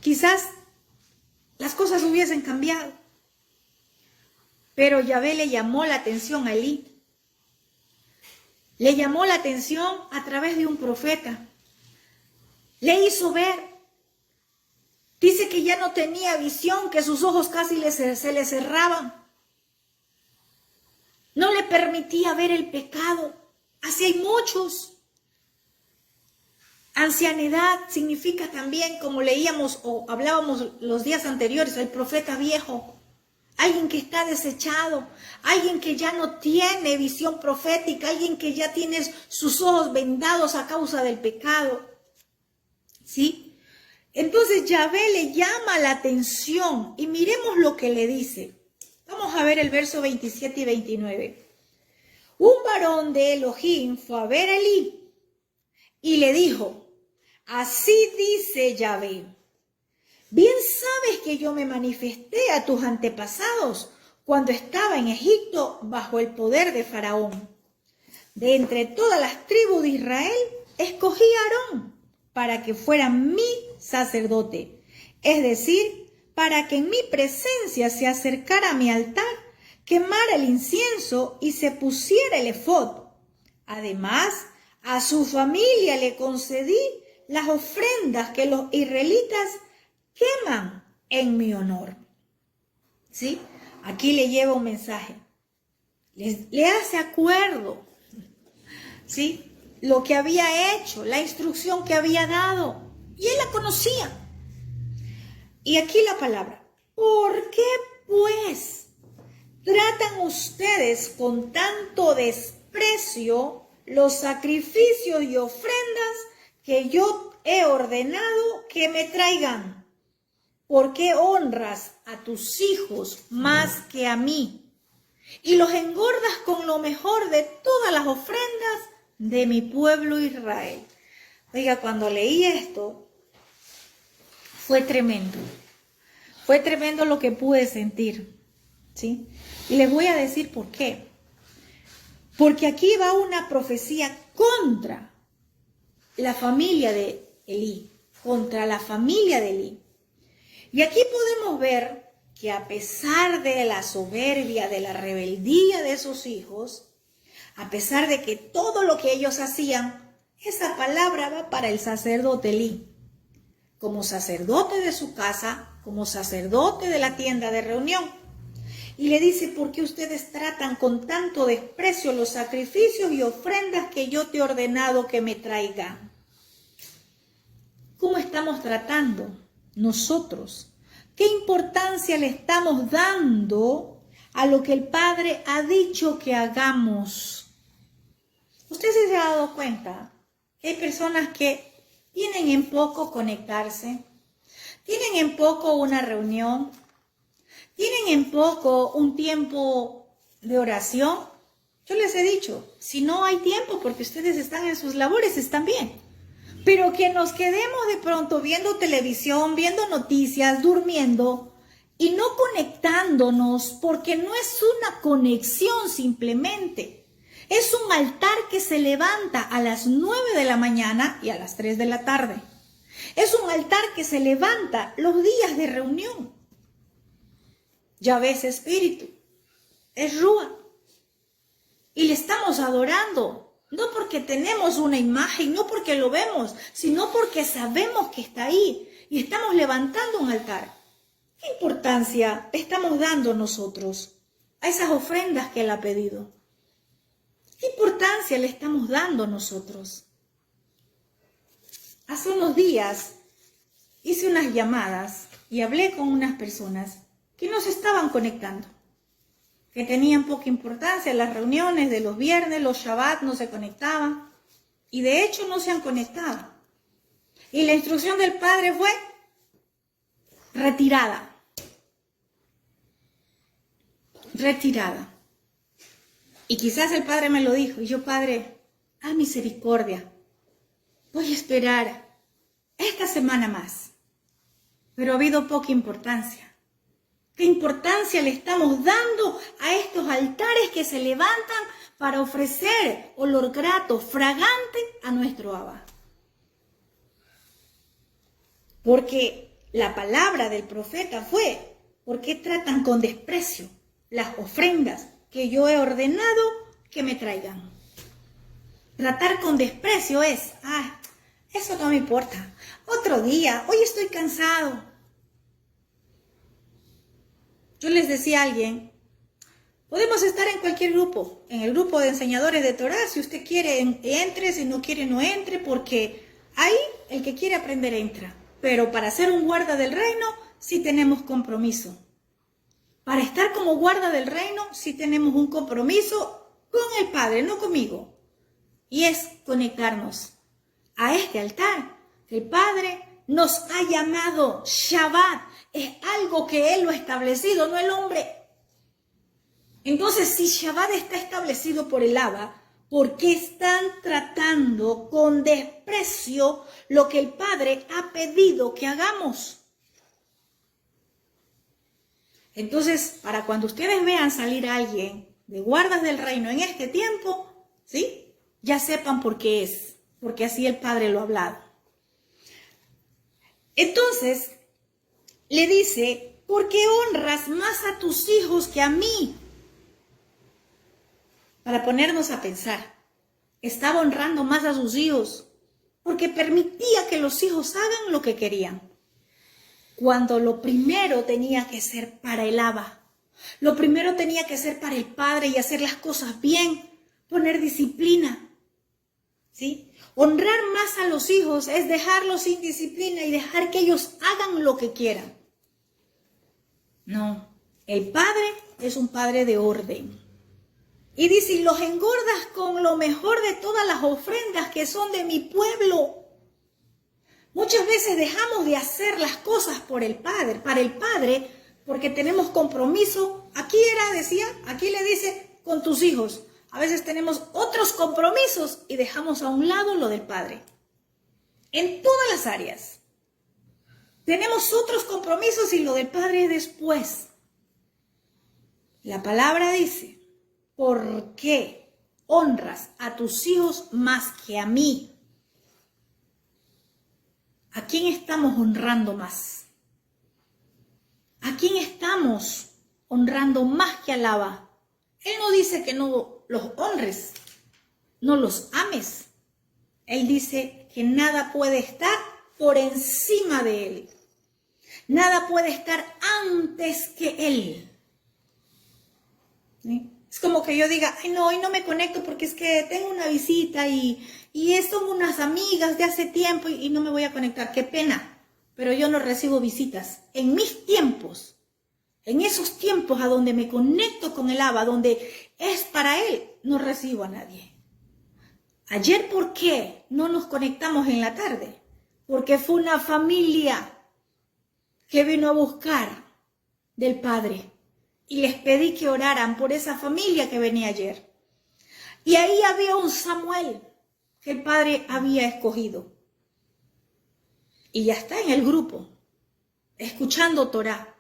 quizás las cosas hubiesen cambiado. Pero Yahvé le llamó la atención a Elí. Le llamó la atención a través de un profeta. Le hizo ver. Dice que ya no tenía visión, que sus ojos casi se le cerraban. No le permitía ver el pecado. Así hay muchos. Ancianidad significa también, como leíamos o hablábamos los días anteriores, el profeta viejo. Alguien que está desechado, alguien que ya no tiene visión profética, alguien que ya tiene sus ojos vendados a causa del pecado. ¿Sí? Entonces Yahvé le llama la atención y miremos lo que le dice. Vamos a ver el verso 27 y 29. Un varón de Elohim fue a ver a Elí y le dijo, así dice Yahvé, bien sabes que yo me manifesté a tus antepasados cuando estaba en Egipto bajo el poder de Faraón. De entre todas las tribus de Israel escogí a Aarón para que fuera mi sacerdote, es decir, para que en mi presencia se acercara a mi altar, quemara el incienso y se pusiera el efod. Además, A su familia le concedí las ofrendas que los israelitas queman en mi honor. ¿Sí? Aquí le lleva un mensaje. Le hace acuerdo, ¿sí? Lo que había hecho, la instrucción que había dado. Y él la conocía. Y aquí la palabra. ¿Por qué, pues, tratan ustedes con tanto desprecio los sacrificios y ofrendas que yo he ordenado que me traigan? ¿Por qué honras a tus hijos más que a mí? Y los engordas con lo mejor de todas las ofrendas de mi pueblo Israel. Oiga, cuando leí esto, fue tremendo. Fue tremendo lo que pude sentir, ¿sí? Y les voy a decir por qué. Porque aquí va una profecía contra la familia de Elí, contra la familia de Elí. Y aquí podemos ver que a pesar de la soberbia, de la rebeldía de sus hijos, a pesar de que todo lo que ellos hacían, esa palabra va para el sacerdote Elí. Como sacerdote de su casa, como sacerdote de la tienda de reunión. Y le dice, ¿por qué ustedes tratan con tanto desprecio los sacrificios y ofrendas que yo te he ordenado que me traigan? ¿Cómo estamos tratando nosotros? ¿Qué importancia le estamos dando a lo que el Padre ha dicho que hagamos? Usted se ha dado cuenta que hay personas que tienen en poco conectarse, tienen en poco una reunión, tienen en poco un tiempo de oración. Yo les he dicho, si no hay tiempo porque ustedes están en sus labores, están bien. Pero que nos quedemos de pronto viendo televisión, viendo noticias, durmiendo y no conectándonos, porque no es una conexión simplemente. Es un altar que se levanta a las 9 de la mañana y a las 3 de la tarde. Es un altar que se levanta los días de reunión. Yahvé es espíritu, es Rúa. Y le estamos adorando. No porque tenemos una imagen, no porque lo vemos, sino porque sabemos que está ahí y estamos levantando un altar. ¿Qué importancia estamos dando nosotros a esas ofrendas que Él ha pedido? ¿Qué importancia le estamos dando nosotros? Hace unos días hice unas llamadas y hablé con unas personas que no se estaban conectando, que tenían poca importancia. Las reuniones de los viernes, los Shabbat no se conectaban y de hecho no se han conectado. Y la instrucción del Padre fue retirada. Retirada. Y quizás el Padre me lo dijo y yo, Padre, haz misericordia. Voy a esperar esta semana más. Pero ha habido poca importancia. ¿Qué importancia le estamos dando a estos altares que se levantan para ofrecer olor grato, fragante a nuestro Abba? Porque la palabra del profeta fue, ¿por qué tratan con desprecio las ofrendas que yo he ordenado que me traigan? Tratar con desprecio es, eso no me importa. Otro día, hoy estoy cansado. Yo les decía a alguien, podemos estar en cualquier grupo, en el grupo de enseñadores de Torah. Si usted quiere, entre, si no quiere, no entre, porque ahí el que quiere aprender entra. Pero para ser un guarda del reino, sí tenemos compromiso. Para estar como guarda del reino, sí tenemos un compromiso con el Padre, no conmigo. Y es conectarnos a este altar que el Padre nos ha llamado Shabbat. Es algo que Él lo ha establecido, no el hombre. Entonces, si Shabbat está establecido por el Abba, ¿por qué están tratando con desprecio lo que el Padre ha pedido que hagamos? Entonces, para cuando ustedes vean salir a alguien de guardas del reino en este tiempo, ¿sí? Ya sepan por qué es, porque así el Padre lo ha hablado. Entonces, le dice, ¿por qué honras más a tus hijos que a mí? Para ponernos a pensar, estaba honrando más a sus hijos porque permitía que los hijos hagan lo que querían. Cuando lo primero tenía que ser para el Abba, lo primero tenía que ser para el Padre y hacer las cosas bien, poner disciplina. ¿Sí? Honrar más a los hijos es dejarlos sin disciplina y dejar que ellos hagan lo que quieran. No, el Padre es un Padre de orden. Y dice, y los engordas con lo mejor de todas las ofrendas que son de mi pueblo. Muchas veces dejamos de hacer las cosas por el Padre, para el Padre, porque tenemos compromiso. Aquí aquí le dice, con tus hijos. A veces tenemos otros compromisos y dejamos a un lado lo del Padre. En todas las áreas. Tenemos otros compromisos y lo del Padre después. La palabra dice, ¿por qué honras a tus hijos más que a mí? ¿A quién estamos honrando más? ¿A quién estamos honrando más que al Abba? Él no dice que no los honres, no los ames. Él dice que nada puede estar por encima de Él. Nada puede estar antes que Él. ¿Sí? Es como que yo diga, ay no, hoy no me conecto porque es que tengo una visita y son unas amigas de hace tiempo y no me voy a conectar. Qué pena, pero yo no recibo visitas. En mis tiempos, en esos tiempos a donde me conecto con el Abba, donde es para Él, no recibo a nadie. Ayer, ¿por qué no nos conectamos en la tarde? Porque fue una familia que vino a buscar del Padre. Y les pedí que oraran por esa familia que venía ayer. Y ahí había un Samuel que el Padre había escogido. Y ya está en el grupo, escuchando Torá.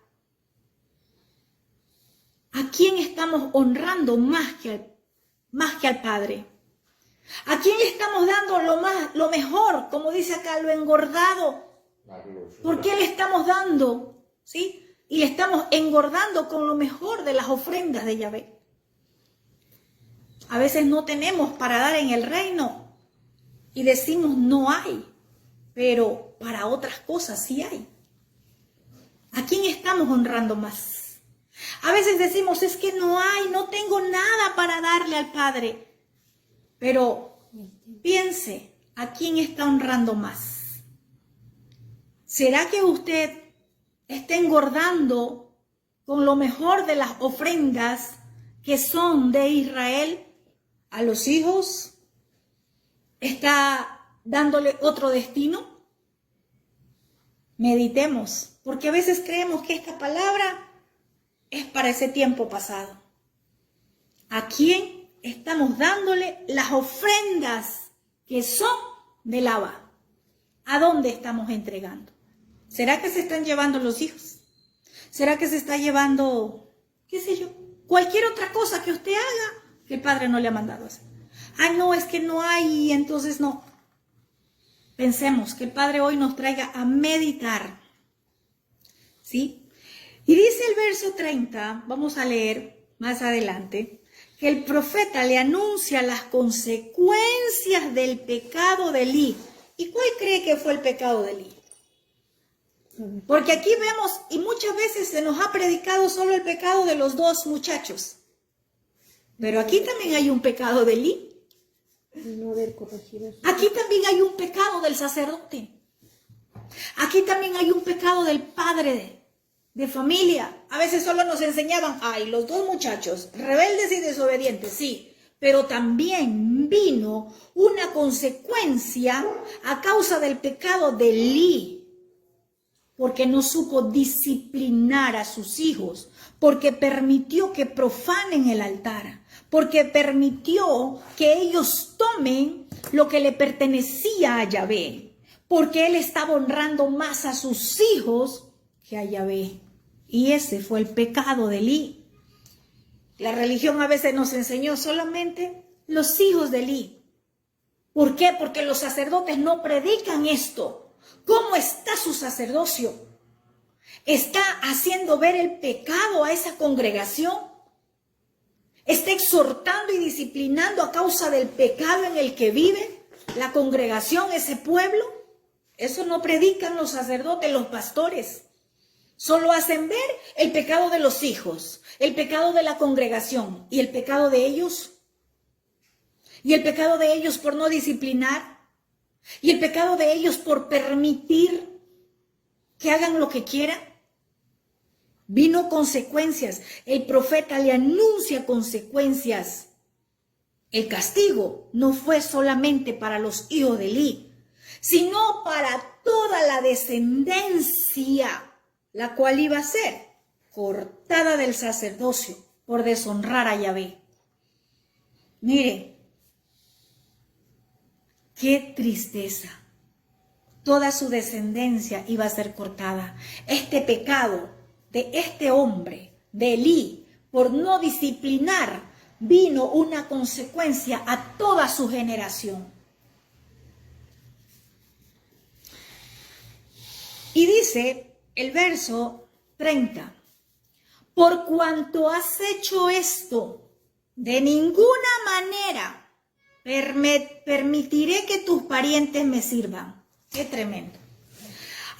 ¿A quién estamos honrando más que al Padre? ¿A quién le estamos dando lo mejor? Como dice acá, lo engordado. ¿Por qué le estamos dando? ¿Sí? Y le estamos engordando con lo mejor de las ofrendas de Yahvé. A veces no tenemos para dar en el reino y decimos no hay, pero para otras cosas sí hay. ¿A quién estamos honrando más? A veces decimos es que no hay, no tengo nada para darle al Padre. Pero piense, ¿a quién está honrando más? ¿Será que usted está engordando con lo mejor de las ofrendas que son de Israel a los hijos? ¿Está dándole otro destino? Meditemos, porque a veces creemos que esta palabra es para ese tiempo pasado. ¿A quién estamos dándole las ofrendas que son del Abba? ¿A dónde estamos entregando? ¿Será que se están llevando los hijos? ¿Será que se está llevando, qué sé yo, cualquier otra cosa que usted haga que el Padre no le ha mandado a hacer? Ay, no, es que no hay, entonces no. Pensemos que el Padre hoy nos traiga a meditar. ¿Sí? Y dice el verso 30, vamos a leer más adelante, que el profeta le anuncia las consecuencias del pecado de Elí. ¿Y cuál cree que fue el pecado de Elí? Porque aquí vemos, y muchas veces se nos ha predicado solo el pecado de los dos muchachos. Pero aquí también hay un pecado de Elí. Aquí también hay un pecado del sacerdote. Aquí también hay un pecado del padre de familia. A veces solo nos enseñaban, ay, los dos muchachos, rebeldes y desobedientes, sí. Pero también vino una consecuencia a causa del pecado de Elí. Porque no supo disciplinar a sus hijos, porque permitió que profanen el altar, porque permitió que ellos tomen lo que le pertenecía a Yahvé, porque él estaba honrando más a sus hijos que a Yahvé. Y ese fue el pecado de Elí. La religión a veces nos enseñó solamente los hijos de Elí. ¿Por qué? Porque los sacerdotes no predican esto. ¿Cómo está su sacerdocio? ¿Está haciendo ver el pecado a esa congregación? está exhortando y disciplinando a causa del pecado en el que vive la congregación, ese pueblo. Eso no predican los sacerdotes, los pastores. Solo hacen ver el pecado de los hijos, el pecado de la congregación y el pecado de ellos. Y el pecado de ellos por no disciplinar. Y el pecado de ellos por permitir que hagan lo que quieran. Vino consecuencias. El profeta le anuncia consecuencias. El castigo no fue solamente para los hijos de Elí, sino para toda la descendencia, la cual iba a ser cortada del sacerdocio por deshonrar a Yahvé. Mire, qué tristeza. Toda su descendencia iba a ser cortada. Este pecado de este hombre, de Elí, por no disciplinar, vino una consecuencia a toda su generación. Y dice el verso 30, por cuanto has hecho esto, de ninguna manera permitiré que tus parientes me sirvan. Qué tremendo.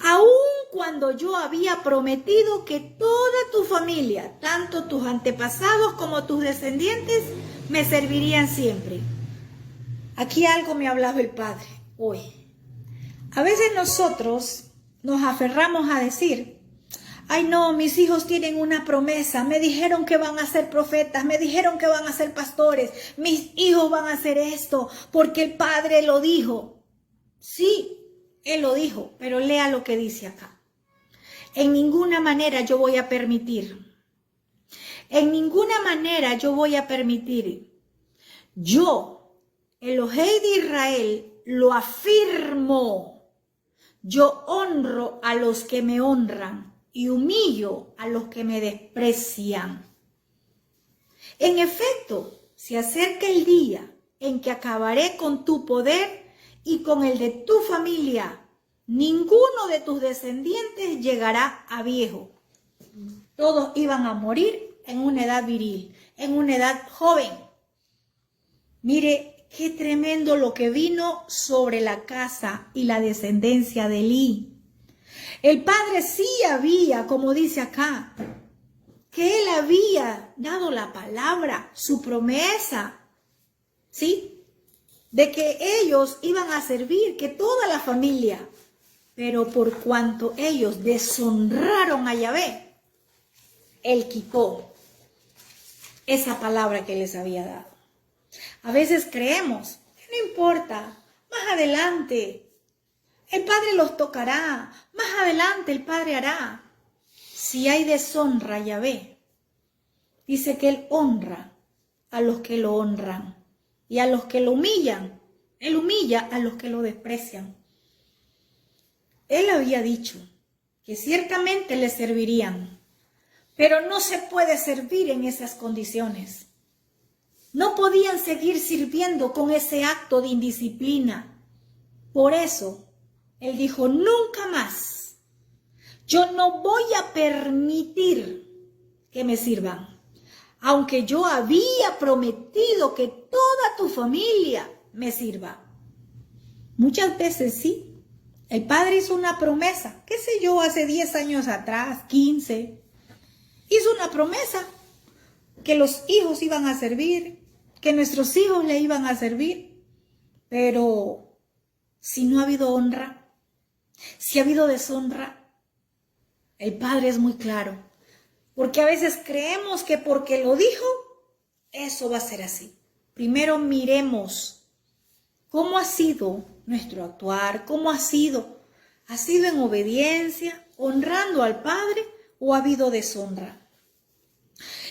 Aun cuando yo había prometido que toda tu familia, tanto tus antepasados como tus descendientes, me servirían siempre. Aquí algo me hablaba el Padre hoy. A veces nosotros nos aferramos a decir, ay no, mis hijos tienen una promesa, me dijeron que van a ser profetas, me dijeron que van a ser pastores, mis hijos van a hacer esto, porque el Padre lo dijo. Sí, Él lo dijo, pero lea lo que dice acá. En ninguna manera yo voy a permitir. En ninguna manera yo voy a permitir. Yo, Elohei de Israel, lo afirmo. Yo honro a los que me honran y humillo a los que me desprecian. En efecto, se acerca el día en que acabaré con tu poder y con el de tu familia. Ninguno de tus descendientes llegará a viejo. Todos iban a morir en una edad viril, en una edad joven. Mire, qué tremendo lo que vino sobre la casa y la descendencia de Elí. El padre sí había, como dice acá, que él había dado la palabra, su promesa, ¿sí? De que ellos iban a servir, que toda la familia, pero por cuanto ellos deshonraron a Yahvé, él quitó esa palabra que les había dado. A veces creemos que no importa, más adelante el Padre los tocará, más adelante el Padre hará. Si hay deshonra a Yahvé, dice que Él honra a los que lo honran y a los que lo humillan, Él humilla a los que lo desprecian. Él había dicho que ciertamente le servirían, pero no se puede servir en esas condiciones. No podían seguir sirviendo con ese acto de indisciplina. Por eso, Él dijo, nunca más. Yo no voy a permitir que me sirvan. Aunque yo había prometido que toda tu familia me sirva. Muchas veces sí. El Padre hizo una promesa, qué sé yo, hace 10 años atrás, 15. Hizo una promesa que los hijos iban a servir, que nuestros hijos le iban a servir. Pero si no ha habido honra, si ha habido deshonra, el Padre es muy claro. Porque a veces creemos que porque lo dijo, eso va a ser así. Primero miremos cómo ha sido nuestro actuar, cómo ha sido. ¿Ha sido en obediencia, honrando al Padre o ha habido deshonra?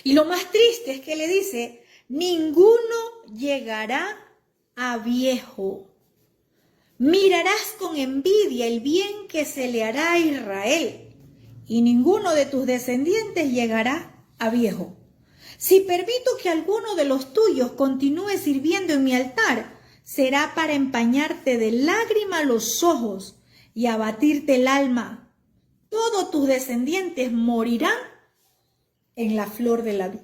Y lo más triste es que le dice, ninguno llegará a viejo. Mirarás con envidia el bien que se le hará a Israel, y ninguno de tus descendientes llegará a viejo. Si permito que alguno de los tuyos continúe sirviendo en mi altar, será para empañarte de lágrimas los ojos y abatirte el alma. Todos tus descendientes morirán en la flor de la vida.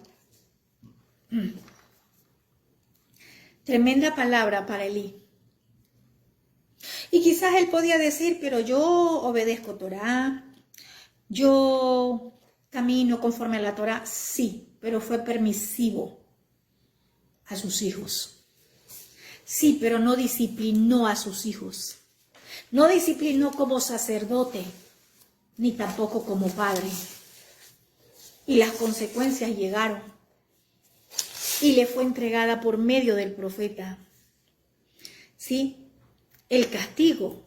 Tremenda palabra para Elí. Y quizás él podía decir, pero yo obedezco Torá, yo camino conforme a la Torá. Sí, pero fue permisivo a sus hijos. Sí, pero no disciplinó a sus hijos. No disciplinó como sacerdote, ni tampoco como padre. Y las consecuencias llegaron. Y le fue entregada por medio del profeta. Sí, el castigo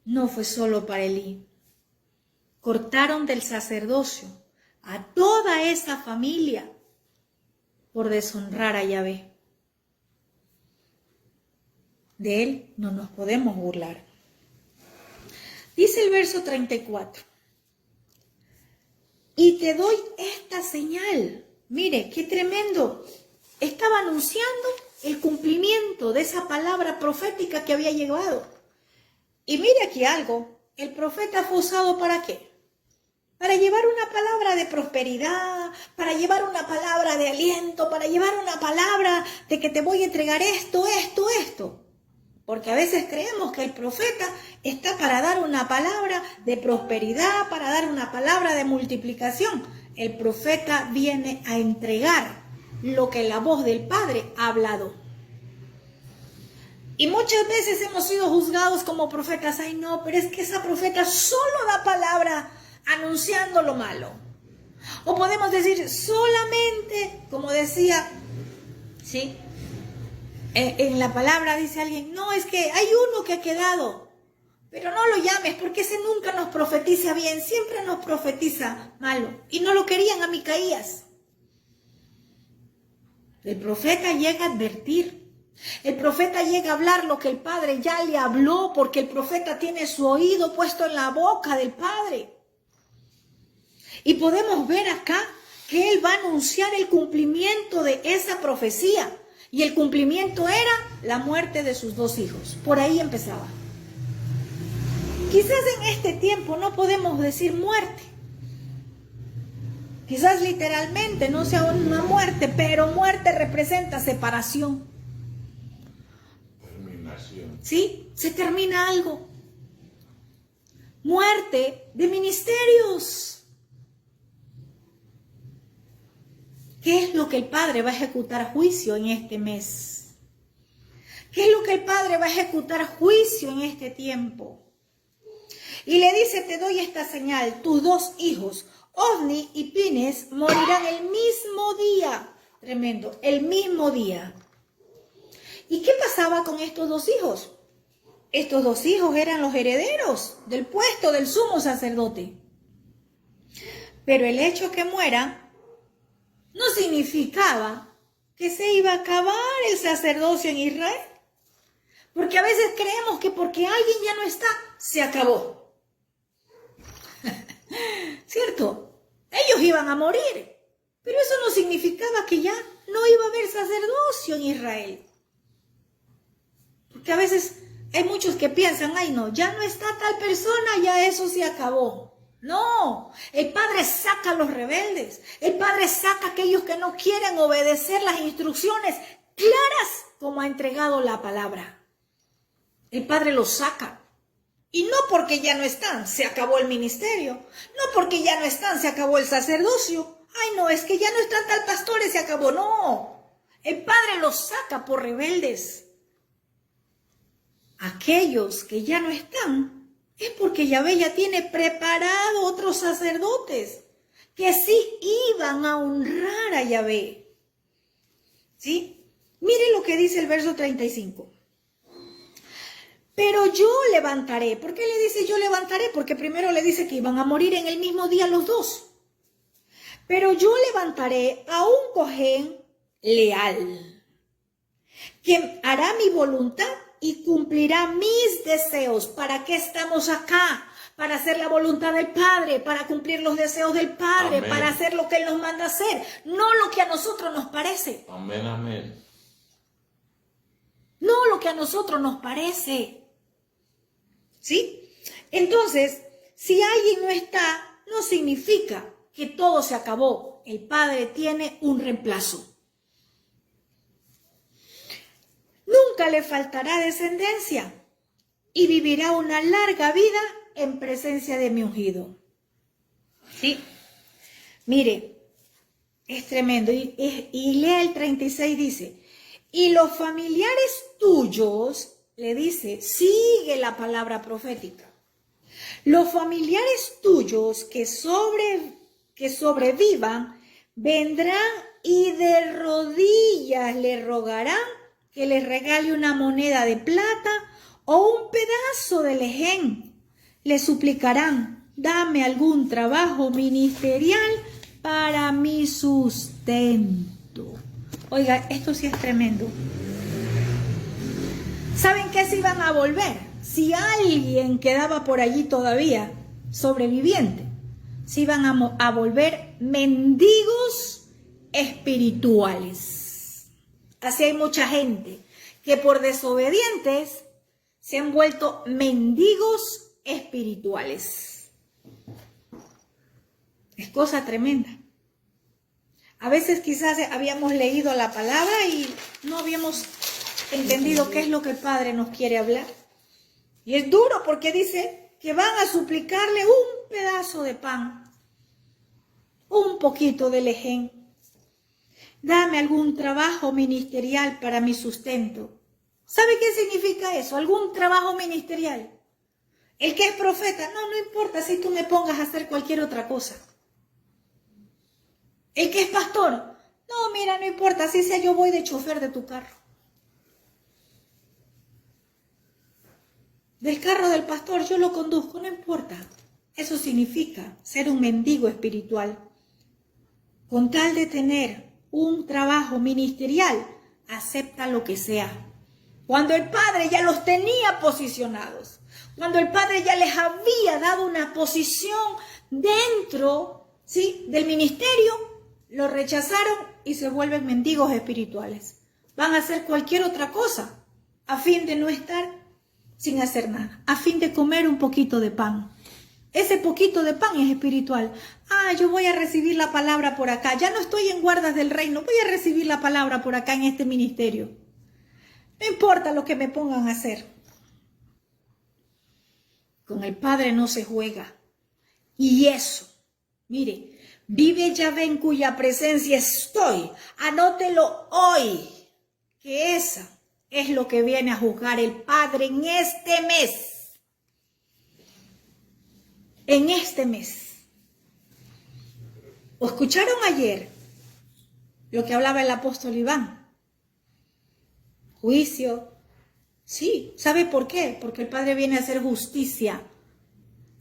no fue solo para Elí. Cortaron del sacerdocio a toda esa familia por deshonrar a Yahvé. De él no nos podemos burlar. Dice el verso 34. Y te doy esta señal. Mire, qué tremendo. Estaba anunciando el cumplimiento de esa palabra profética que había llegado. Y mire aquí algo. El profeta fue usado ¿para qué? Para llevar una palabra de prosperidad, para llevar una palabra de aliento, para llevar una palabra de que te voy a entregar esto. Porque a veces creemos que el profeta está para dar una palabra de prosperidad, para dar una palabra de multiplicación. El profeta viene a entregar lo que la voz del Padre ha hablado. Y muchas veces hemos sido juzgados como profetas. Ay, no, pero es que esa profeta solo da palabra anunciando lo malo. O podemos decir solamente, como decía, ¿sí? En la palabra dice alguien, no, es que hay uno que ha quedado, pero no lo llames porque ese nunca nos profetiza bien, siempre nos profetiza malo. Y no lo querían a Micaías. El profeta llega a advertir, el profeta llega a hablar lo que el Padre ya le habló, porque el profeta tiene su oído puesto en la boca del Padre. Y podemos ver acá que él va a anunciar el cumplimiento de esa profecía. Y el cumplimiento era la muerte de sus 2 hijos. Por ahí empezaba. Quizás en este tiempo no podemos decir muerte. Quizás literalmente no sea una muerte, pero muerte representa separación. Terminación. ¿Sí? Se termina algo. Muerte de ministerios. ¿Qué es lo que el Padre va a ejecutar juicio en este mes? ¿Qué es lo que el Padre va a ejecutar juicio en este tiempo? Y le dice, te doy esta señal, tus 2 hijos, Ofni y Pines, morirán el mismo día. Tremendo, el mismo día. ¿Y qué pasaba con estos 2 hijos? Estos 2 hijos eran los herederos del puesto del sumo sacerdote. Pero el hecho que mueran no significaba que se iba a acabar el sacerdocio en Israel. Porque a veces creemos que porque alguien ya no está, se acabó. ¿Cierto? Ellos iban a morir. Pero eso no significaba que ya no iba a haber sacerdocio en Israel. Porque a veces hay muchos que piensan, ay no, ya no está tal persona, ya eso se acabó. No, el Padre saca a los rebeldes, el Padre saca a aquellos que no quieren obedecer las instrucciones claras como ha entregado la palabra. El Padre los saca. Y no porque ya no están, se acabó el ministerio. No porque ya no están, se acabó el sacerdocio. Ay no, es que ya no están tal pastores, se acabó. No, el Padre los saca por rebeldes. Aquellos que ya no están, es porque Yahvé ya tiene preparado otros sacerdotes que sí iban a honrar a Yahvé. ¿Sí? Mire lo que dice el verso 35. Pero yo levantaré. ¿Por qué le dice yo levantaré? Porque primero le dice que iban a morir en el mismo día los 2. Pero yo levantaré a un cojén leal, que hará mi voluntad y cumplirá mis deseos. ¿Para qué estamos acá? Para hacer la voluntad del Padre, para cumplir los deseos del Padre, amén, para hacer lo que Él nos manda hacer, no lo que a nosotros nos parece. Amén, amén. No lo que a nosotros nos parece. ¿Sí? Entonces, si alguien no está, no significa que todo se acabó. El Padre tiene un reemplazo. nunca le faltará descendencia y vivirá una larga vida en presencia de mi ungido. Sí, mire, es tremendo. Y lea el 36, dice, y los familiares tuyos, le dice, sigue la palabra profética. Los familiares tuyos que sobrevivan vendrán y de rodillas le rogarán que les regale una moneda de plata o un pedazo de lején. Le suplicarán, dame algún trabajo ministerial para mi sustento. Oiga, esto sí es tremendo. ¿Saben qué se iban a volver? Si alguien quedaba por allí todavía sobreviviente, se iban a volver mendigos espirituales. Así hay mucha gente que por desobedientes se han vuelto mendigos espirituales. Es cosa tremenda. A veces quizás habíamos leído la palabra y no habíamos entendido qué es lo que el Padre nos quiere hablar. Y es duro porque dice que van a suplicarle un pedazo de pan, un poquito de lején. Dame algún trabajo ministerial para mi sustento. ¿Sabe qué significa eso? Algún trabajo ministerial. El que es profeta, no importa si tú me pongas a hacer cualquier otra cosa. El que es pastor, no, mira, no importa, así sea yo voy de chofer de tu carro. Del carro del pastor yo lo conduzco, no importa. Eso significa ser un mendigo espiritual. Con tal de tener un trabajo ministerial, acepta lo que sea. Cuando el Padre ya los tenía posicionados, cuando el Padre ya les había dado una posición dentro, ¿sí?, del ministerio, lo rechazaron y se vuelven mendigos espirituales. Van a hacer cualquier otra cosa a fin de no estar sin hacer nada, a fin de comer un poquito de pan. Ese poquito de pan es espiritual. Yo voy a recibir la palabra por acá. Ya no estoy en guardas del reino. Voy a recibir la palabra por acá en este ministerio. No importa lo que me pongan a hacer. Con el Padre no se juega. Y eso, mire, vive Yahvé en cuya presencia estoy. Anótelo hoy, que esa es lo que viene a juzgar el Padre en este mes. En este mes. ¿O escucharon ayer lo que hablaba el apóstol Iván? Juicio. Sí, ¿sabe por qué? Porque el Padre viene a hacer justicia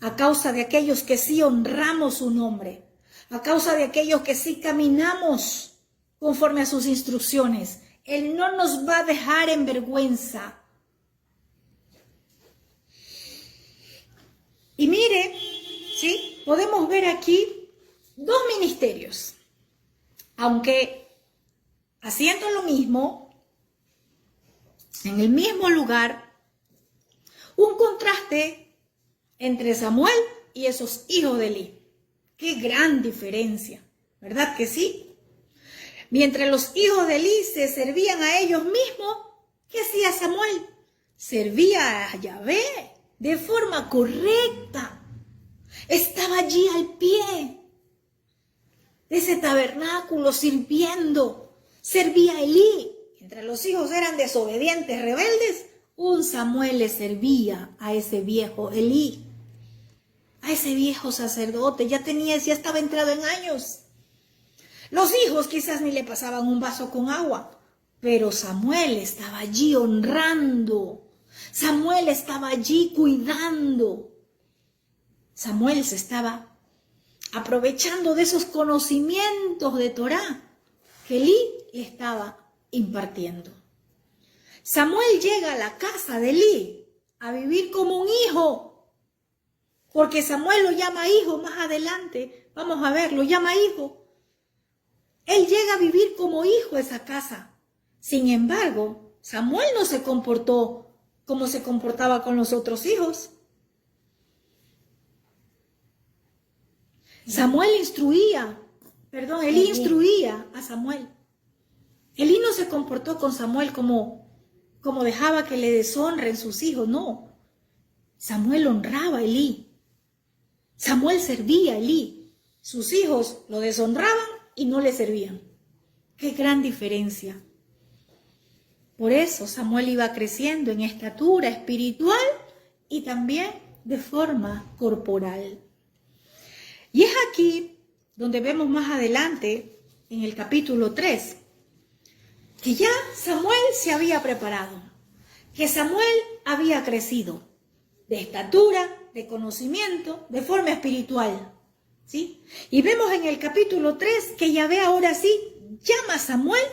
a causa de aquellos que sí honramos su nombre, a causa de aquellos que sí caminamos conforme a sus instrucciones. Él no nos va a dejar en vergüenza. Y mire, ¿sí?, podemos ver aquí dos ministerios, aunque haciendo lo mismo, en el mismo lugar, un contraste entre Samuel y esos hijos de Elí. ¡Qué gran diferencia! ¿Verdad que sí? Mientras los hijos de Elí se servían a ellos mismos, ¿qué hacía Samuel? Servía a Yahvé de forma correcta. Estaba allí al pie de ese tabernáculo sirviendo. Servía a Elí. Mientras los hijos eran desobedientes, rebeldes, un Samuel le servía a ese viejo Elí, a ese viejo sacerdote. Ya estaba entrado en años. Los hijos quizás ni le pasaban un vaso con agua, pero Samuel estaba allí honrando. Samuel estaba allí cuidando. Samuel se estaba aprovechando de esos conocimientos de Torá que Elí le estaba impartiendo. Samuel llega a la casa de Elí a vivir como un hijo, porque Samuel lo llama hijo más adelante. Vamos a ver, lo llama hijo. Él llega a vivir como hijo a esa casa. Sin embargo, Samuel no se comportó como se comportaba con los otros hijos. Elí instruía a Samuel. Elí no se comportó con Samuel como como dejaba que le deshonren sus hijos, no. Samuel honraba a Elí. Samuel servía a Elí. Sus hijos lo deshonraban y no le servían. ¡Qué gran diferencia! Por eso Samuel iba creciendo en estatura espiritual y también de forma corporal. Y es aquí donde vemos más adelante, en el capítulo 3, que ya Samuel se había preparado, que Samuel había crecido de estatura, de conocimiento, de forma espiritual, ¿sí? Y vemos en el capítulo 3 que Yahvé ahora sí llama a Samuel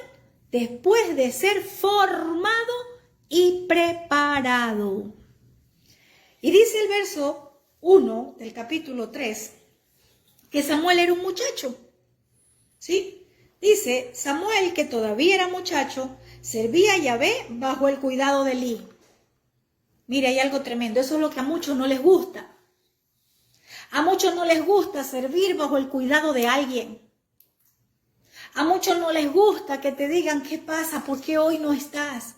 después de ser formado y preparado. Y dice el verso 1 del capítulo 3 que Samuel era un muchacho, ¿sí? Dice, Samuel, que todavía era muchacho, servía a Yahvé bajo el cuidado de Elí. Mira, hay algo tremendo, eso es lo que a muchos no les gusta. A muchos no les gusta servir bajo el cuidado de alguien. A muchos no les gusta que te digan qué pasa, por qué hoy no estás.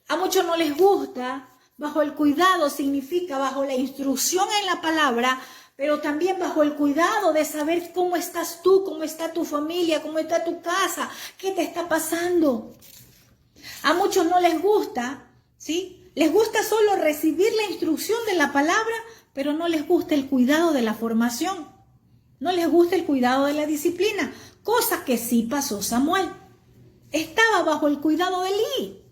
A muchos no les gusta, bajo el cuidado significa bajo la instrucción en la palabra, pero también bajo el cuidado de saber cómo estás tú, cómo está tu familia, cómo está tu casa, qué te está pasando. A muchos no les gusta, ¿sí? Les gusta solo recibir la instrucción de la palabra, pero no les gusta el cuidado de la formación. No les gusta el cuidado de la disciplina, cosa que sí pasó Samuel. Estaba bajo el cuidado de Elí.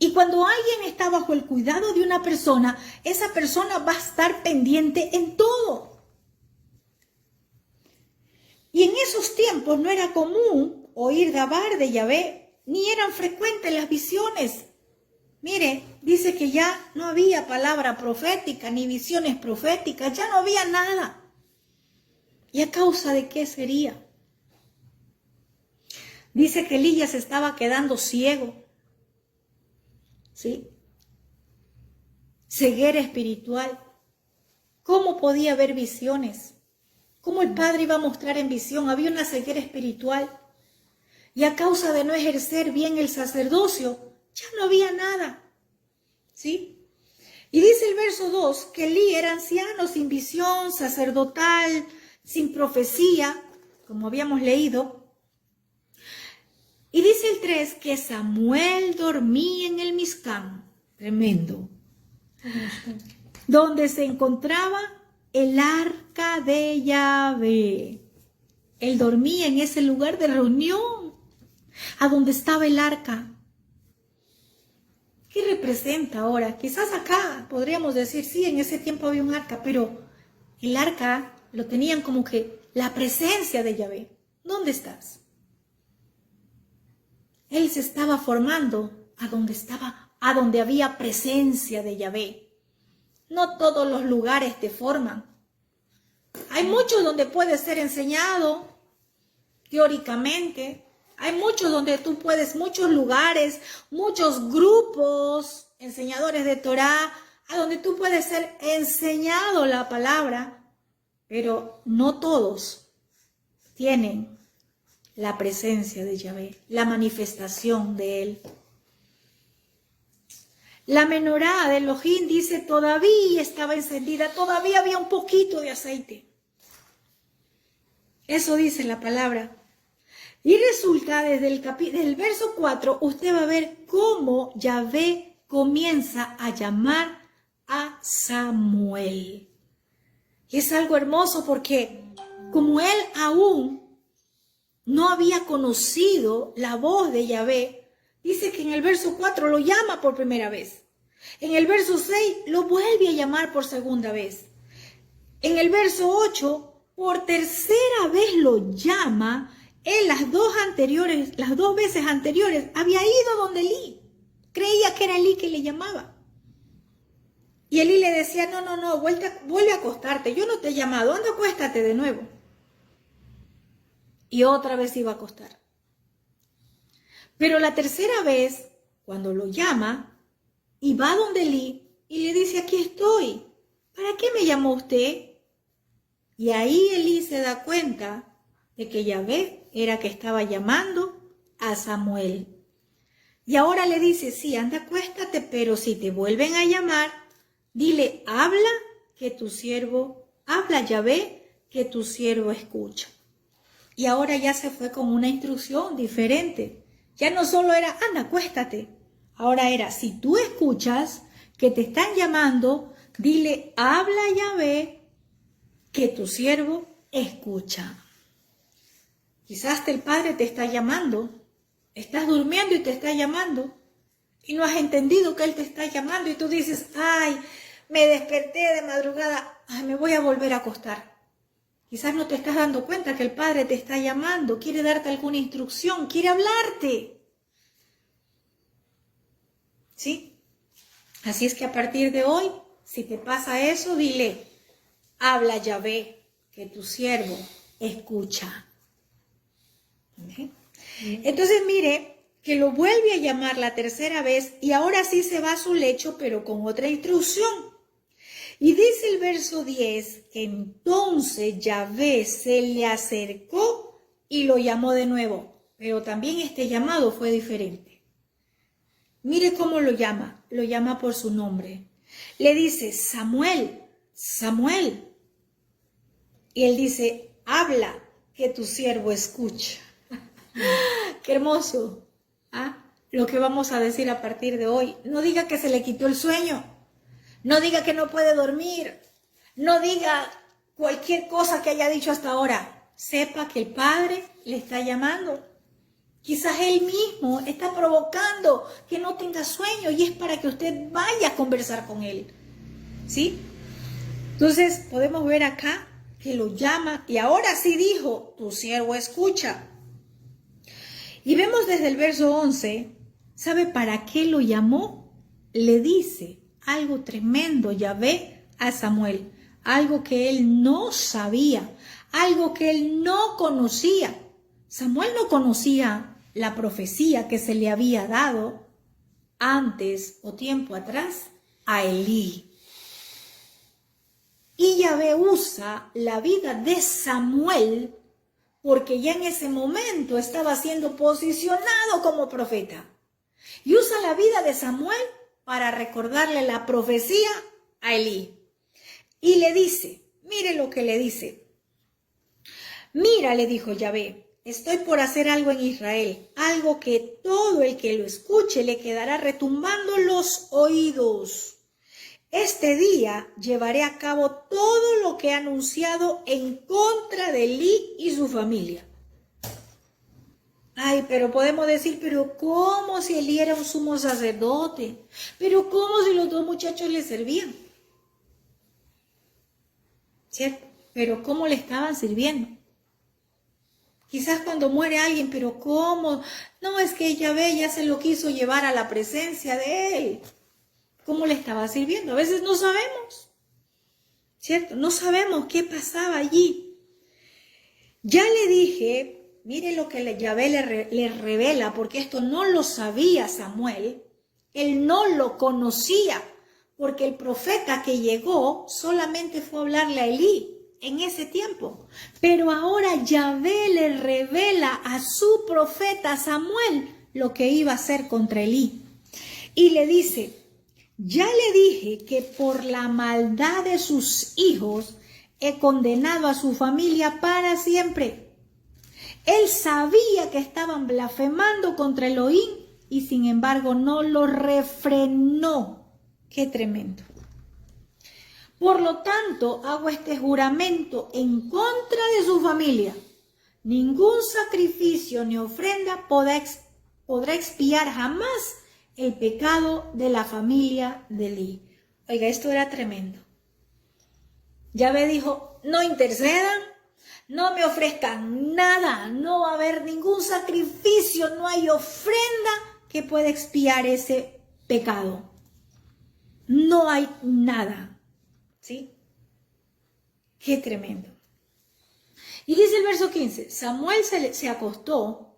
Y cuando alguien está bajo el cuidado de una persona, esa persona va a estar pendiente en todo. Y en esos tiempos no era común oír gabar de Yahvé, ni eran frecuentes las visiones. Mire, dice que ya no había palabra profética, ni visiones proféticas, ya no había nada. ¿Y a causa de qué sería? Dice que Elías estaba quedando ciego. ¿Sí? Ceguera espiritual. ¿Cómo podía haber visiones? ¿Cómo el Padre iba a mostrar en visión? Había una ceguera espiritual. Y a causa de no ejercer bien el sacerdocio, ya no había nada. ¿Sí? Y dice el verso 2 que Elí era anciano, sin visión, sacerdotal, sin profecía, como habíamos leído. Y dice el 3 que Samuel dormía en el Mizcán, tremendo, donde se encontraba el arca de Yahvé. Él dormía en ese lugar de reunión, a donde estaba el arca. ¿Qué representa ahora? Quizás acá podríamos decir, sí, en ese tiempo había un arca, pero el arca lo tenían como que la presencia de Yahvé. ¿Dónde estás? Él se estaba formando a donde había presencia de Yahvé. No todos los lugares te forman. Hay muchos donde puedes ser enseñado teóricamente. Hay muchos donde tú puedes, muchos lugares, muchos grupos, enseñadores de Torá, a donde tú puedes ser enseñado la palabra, pero no todos tienen la presencia de Yahvé, la manifestación de Él. La menorá de Elohim dice todavía estaba encendida, todavía había un poquito de aceite. Eso dice la palabra. Y resulta desde el verso 4, usted va a ver cómo Yahvé comienza a llamar a Samuel. Y es algo hermoso porque como él aún no había conocido la voz de Yahvé, dice que en el verso 4 lo llama por primera vez. En el verso 6 lo vuelve a llamar por segunda vez. En el verso 8, por tercera vez lo llama. Él las dos veces anteriores había ido donde Elí. Creía que era Elí que le llamaba. Y Elí le decía, no, vuelve a acostarte. Yo no te he llamado, anda, acuéstate de nuevo. Y otra vez iba a acostar. Pero la tercera vez, cuando lo llama, y va donde Elí, y le dice, aquí estoy. ¿Para qué me llamó usted? Y ahí Elí se da cuenta de que Yahvé era que estaba llamando a Samuel. Y ahora le dice, sí, anda, acuéstate, pero si te vuelven a llamar, dile, habla Yahvé, que tu siervo escucha. Y ahora ya se fue con una instrucción diferente. Ya no solo era, anda, acuéstate. Ahora era, si tú escuchas que te están llamando, dile, habla Yahvé, que tu siervo escucha. Quizás hasta el Padre te está llamando. Estás durmiendo y te está llamando. Y no has entendido que Él te está llamando. Y tú dices, ay, me desperté de madrugada. Ay, me voy a volver a acostar. Quizás no te estás dando cuenta que el Padre te está llamando. Quiere darte alguna instrucción. Quiere hablarte. ¿Sí? Así es que a partir de hoy, si te pasa eso, dile, habla Yahvé, que tu siervo escucha. ¿Okay? Entonces mire que lo vuelve a llamar la tercera vez y ahora sí se va a su lecho, pero con otra instrucción. Y dice el verso 10, que entonces Yahvé se le acercó y lo llamó de nuevo, pero también este llamado fue diferente. Mire cómo lo llama por su nombre. Le dice, Samuel, Samuel. Y él dice, habla, que tu siervo escucha. Qué hermoso. Lo que vamos a decir a partir de hoy. No diga que se le quitó el sueño. No diga que no puede dormir. No diga cualquier cosa que haya dicho hasta ahora. Sepa que el Padre le está llamando. Quizás Él mismo está provocando que no tenga sueño y es para que usted vaya a conversar con Él. ¿Sí? Entonces podemos ver acá que lo llama y ahora sí dijo, tu siervo escucha. Y vemos desde el verso 11, ¿sabe para qué lo llamó? Le dice algo tremendo Yahvé a Samuel, algo que él no sabía, algo que él no conocía. Samuel no conocía la profecía que se le había dado antes o tiempo atrás a Elí. Y Yahvé usa la vida de Samuel porque ya en ese momento estaba siendo posicionado como profeta. Y usa la vida de Samuel para recordarle la profecía a Elí. Y le dice, mire lo que le dice. Mira, le dijo Yahvé, estoy por hacer algo en Israel, algo que todo el que lo escuche le quedará retumbando los oídos. Este día llevaré a cabo todo lo que he anunciado en contra de Elí y su familia. Ay, pero podemos decir, pero ¿cómo si Elí era un sumo sacerdote? ¿Pero cómo si los dos muchachos le servían? ¿Cierto? Pero ¿cómo le estaban sirviendo? Quizás cuando muere alguien, pero ¿cómo? No, es que Yahvé ya se lo quiso llevar a la presencia de él. ¿Cómo le estaba sirviendo? A veces no sabemos, ¿cierto? No sabemos qué pasaba allí. Ya le dije, mire lo que Yahvé le revela, porque esto no lo sabía Samuel, él no lo conocía, porque el profeta que llegó solamente fue a hablarle a Elí en ese tiempo. Pero ahora Yahvé le revela a su profeta Samuel lo que iba a hacer contra Elí. Y le dice, ya le dije que por la maldad de sus hijos he condenado a su familia para siempre. Él sabía que estaban blasfemando contra Elohim y sin embargo no lo refrenó. ¡Qué tremendo! Por lo tanto, hago este juramento en contra de su familia. Ningún sacrificio ni ofrenda podrá expiar jamás el pecado de la familia de Elí. Oiga, esto era tremendo. Yahvé dijo, no intercedan, no me ofrezcan nada, no va a haber ningún sacrificio, no hay ofrenda que pueda expiar ese pecado. No hay nada. ¿Sí? Qué tremendo. Y dice el verso 15, Samuel se acostó,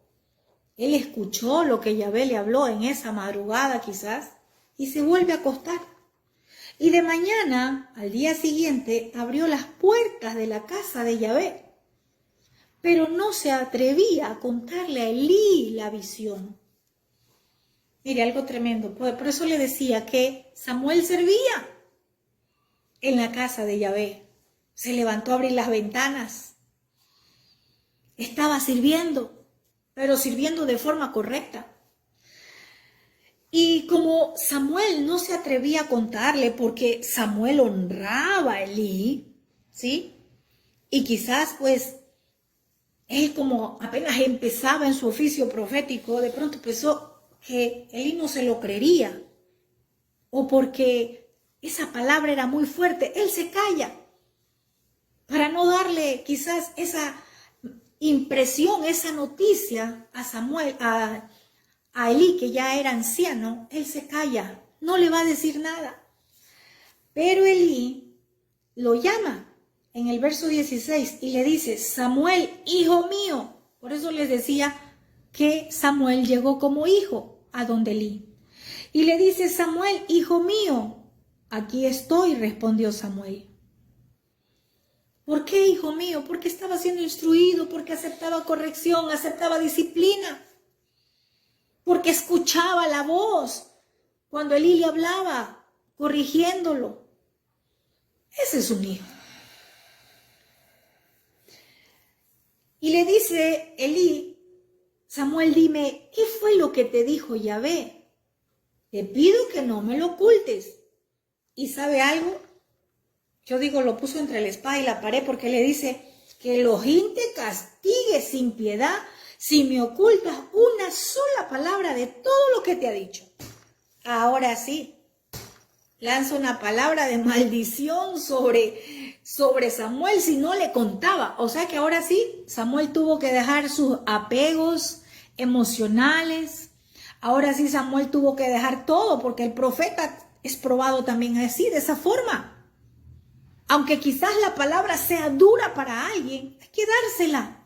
él escuchó lo que Yahvé le habló en esa madrugada quizás, y se vuelve a acostar. Y de mañana, al día siguiente, abrió las puertas de la casa de Yahvé, pero no se atrevía a contarle a Elí la visión. Mire, algo tremendo. Por eso le decía que Samuel servía en la casa de Yahvé. Se levantó a abrir las ventanas. Estaba sirviendo, pero sirviendo de forma correcta. Y como Samuel no se atrevía a contarle porque Samuel honraba a Elí, ¿sí? Y quizás pues él como apenas empezaba en su oficio profético, de pronto pensó que Elí no se lo creería. O porque esa palabra era muy fuerte, él se calla. Para no darle quizás esa impresión, esa noticia a Samuel, a Elí, que ya era anciano, él se calla, no le va a decir nada. Pero Elí lo llama en el verso 16 y le dice, Samuel, hijo mío. Por eso les decía que Samuel llegó como hijo a donde Elí. Y le dice, Samuel, hijo mío. Aquí estoy, respondió Samuel. ¿Por qué, hijo mío? Porque estaba siendo instruido, porque aceptaba corrección, aceptaba disciplina. Porque escuchaba la voz cuando Elí le hablaba, corrigiéndolo. Ese es un hijo. Y le dice Elí, Samuel, dime, ¿qué fue lo que te dijo Yahvé? Te pido que no me lo ocultes. ¿Y sabe algo? Yo digo, lo puso entre la espada y la pared porque le dice, que Elohim te castigue sin piedad si me ocultas una sola palabra de todo lo que te ha dicho. Ahora sí, lanza una palabra de maldición sobre Samuel si no le contaba. O sea que ahora sí, Samuel tuvo que dejar sus apegos emocionales. Ahora sí, Samuel tuvo que dejar todo porque el profeta es probado también así, de esa forma. Aunque quizás la palabra sea dura para alguien, hay que dársela.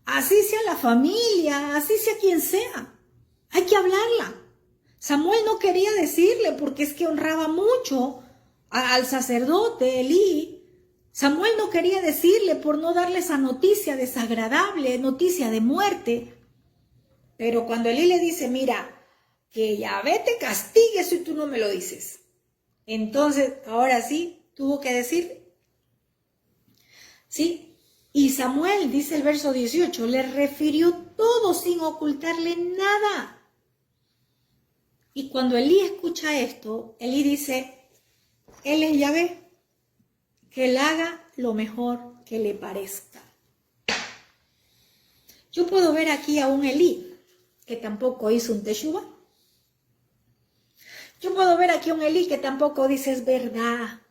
Así sea la familia, así sea quien sea. Hay que hablarla. Samuel no quería decirle porque es que honraba mucho al sacerdote Elí. Samuel no quería decirle por no darle esa noticia desagradable, noticia de muerte. Pero cuando Elí le dice, mira, que Yahvé te castigue si tú no me lo dices. Entonces, ahora sí, tuvo que decir. ¿Sí? Y Samuel, dice el verso 18, le refirió todo sin ocultarle nada. Y cuando Elí escucha esto, Elí dice, él es Yahvé, que él haga lo mejor que le parezca. Yo puedo ver aquí a un Elí que tampoco hizo un teshuvá. Yo puedo ver aquí a un Elí que tampoco dice es verdad.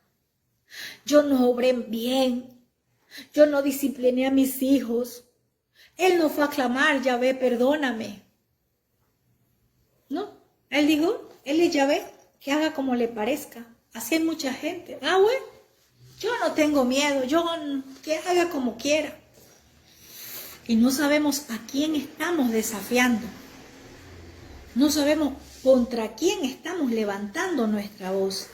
Yo no obré bien. Yo no discipliné a mis hijos. Él no fue a clamar, Yahvé, perdóname. No, él dijo, él es Yahvé, que haga como le parezca. Así hay mucha gente. Ah, bueno, yo no tengo miedo, que haga como quiera. Y no sabemos a quién estamos desafiando. No sabemos contra quién estamos levantando nuestra voz.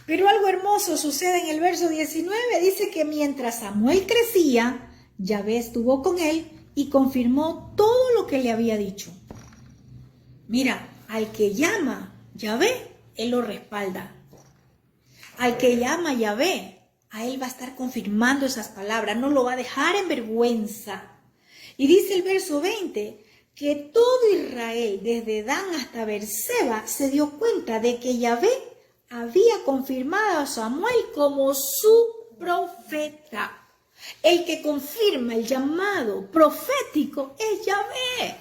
Pero algo hermoso sucede en el verso 19. Dice que mientras Samuel crecía, Yahvé estuvo con él y confirmó todo lo que le había dicho. Mira, al que llama Yahvé, él lo respalda. Al que llama Yahvé, a él va a estar confirmando esas palabras, no lo va a dejar en vergüenza. Y dice el verso 20, que todo Israel, desde Dan hasta Beerseba, se dio cuenta de que Yahvé había confirmado a Samuel como su profeta. El que confirma el llamado profético es Yahvé.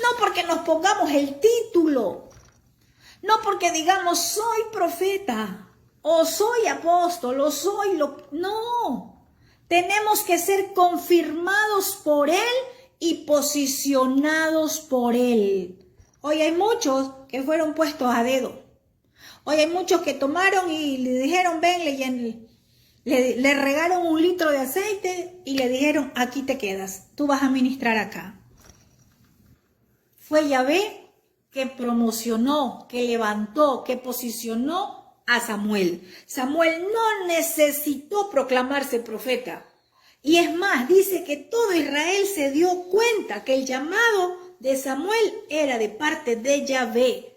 No porque nos pongamos el título, no porque digamos soy profeta, o soy apóstol, o soy lo... No, tenemos que ser confirmados por Él y posicionados por Él. Hoy hay muchos que fueron puestos a dedo. Hoy hay muchos que tomaron y le dijeron, ven, le regaron 1 litro de aceite y le dijeron, aquí te quedas, tú vas a ministrar acá. Fue Yahvé que promocionó, que levantó, que posicionó a Samuel. Samuel no necesitó proclamarse profeta. Y es más, dice que todo Israel se dio cuenta que el llamado de Samuel era de parte de Yahvé.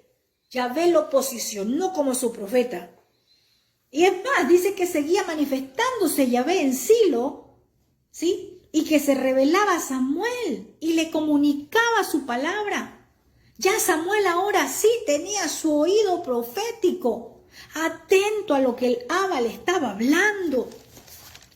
Yahvé lo posicionó como su profeta. Y es más, dice que seguía manifestándose Yahvé en Silo, ¿sí? Y que se revelaba a Samuel y le comunicaba su palabra. Ya Samuel ahora sí tenía su oído profético, atento a lo que el Abba le estaba hablando.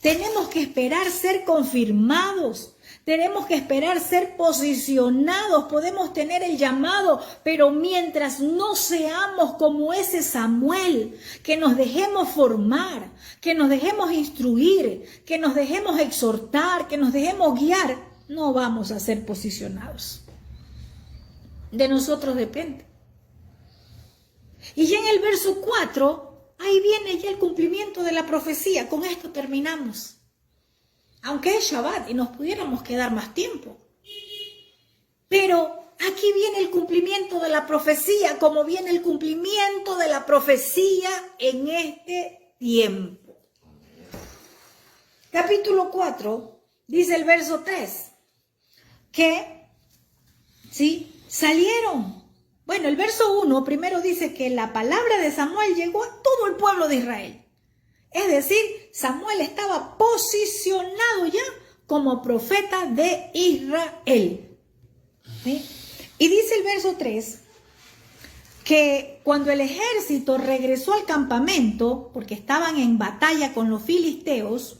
Tenemos que esperar ser confirmados. Tenemos que esperar ser posicionados. Podemos tener el llamado, pero mientras no seamos como ese Samuel, que nos dejemos formar, que nos dejemos instruir, que nos dejemos exhortar, que nos dejemos guiar, no vamos a ser posicionados. De nosotros depende. Y ya en el verso 4, ahí viene ya el cumplimiento de la profecía. Con esto terminamos. Aunque es Shabbat y nos pudiéramos quedar más tiempo. Pero aquí viene el cumplimiento de la profecía, como viene el cumplimiento de la profecía en este tiempo. Capítulo 4, dice el verso 3, que, ¿sí? Salieron. Bueno, el verso 1 primero dice que la palabra de Samuel llegó a todo el pueblo de Israel. Es decir, Samuel estaba posicionado ya como profeta de Israel. ¿Sí? Y dice el verso 3 que cuando el ejército regresó al campamento, porque estaban en batalla con los filisteos,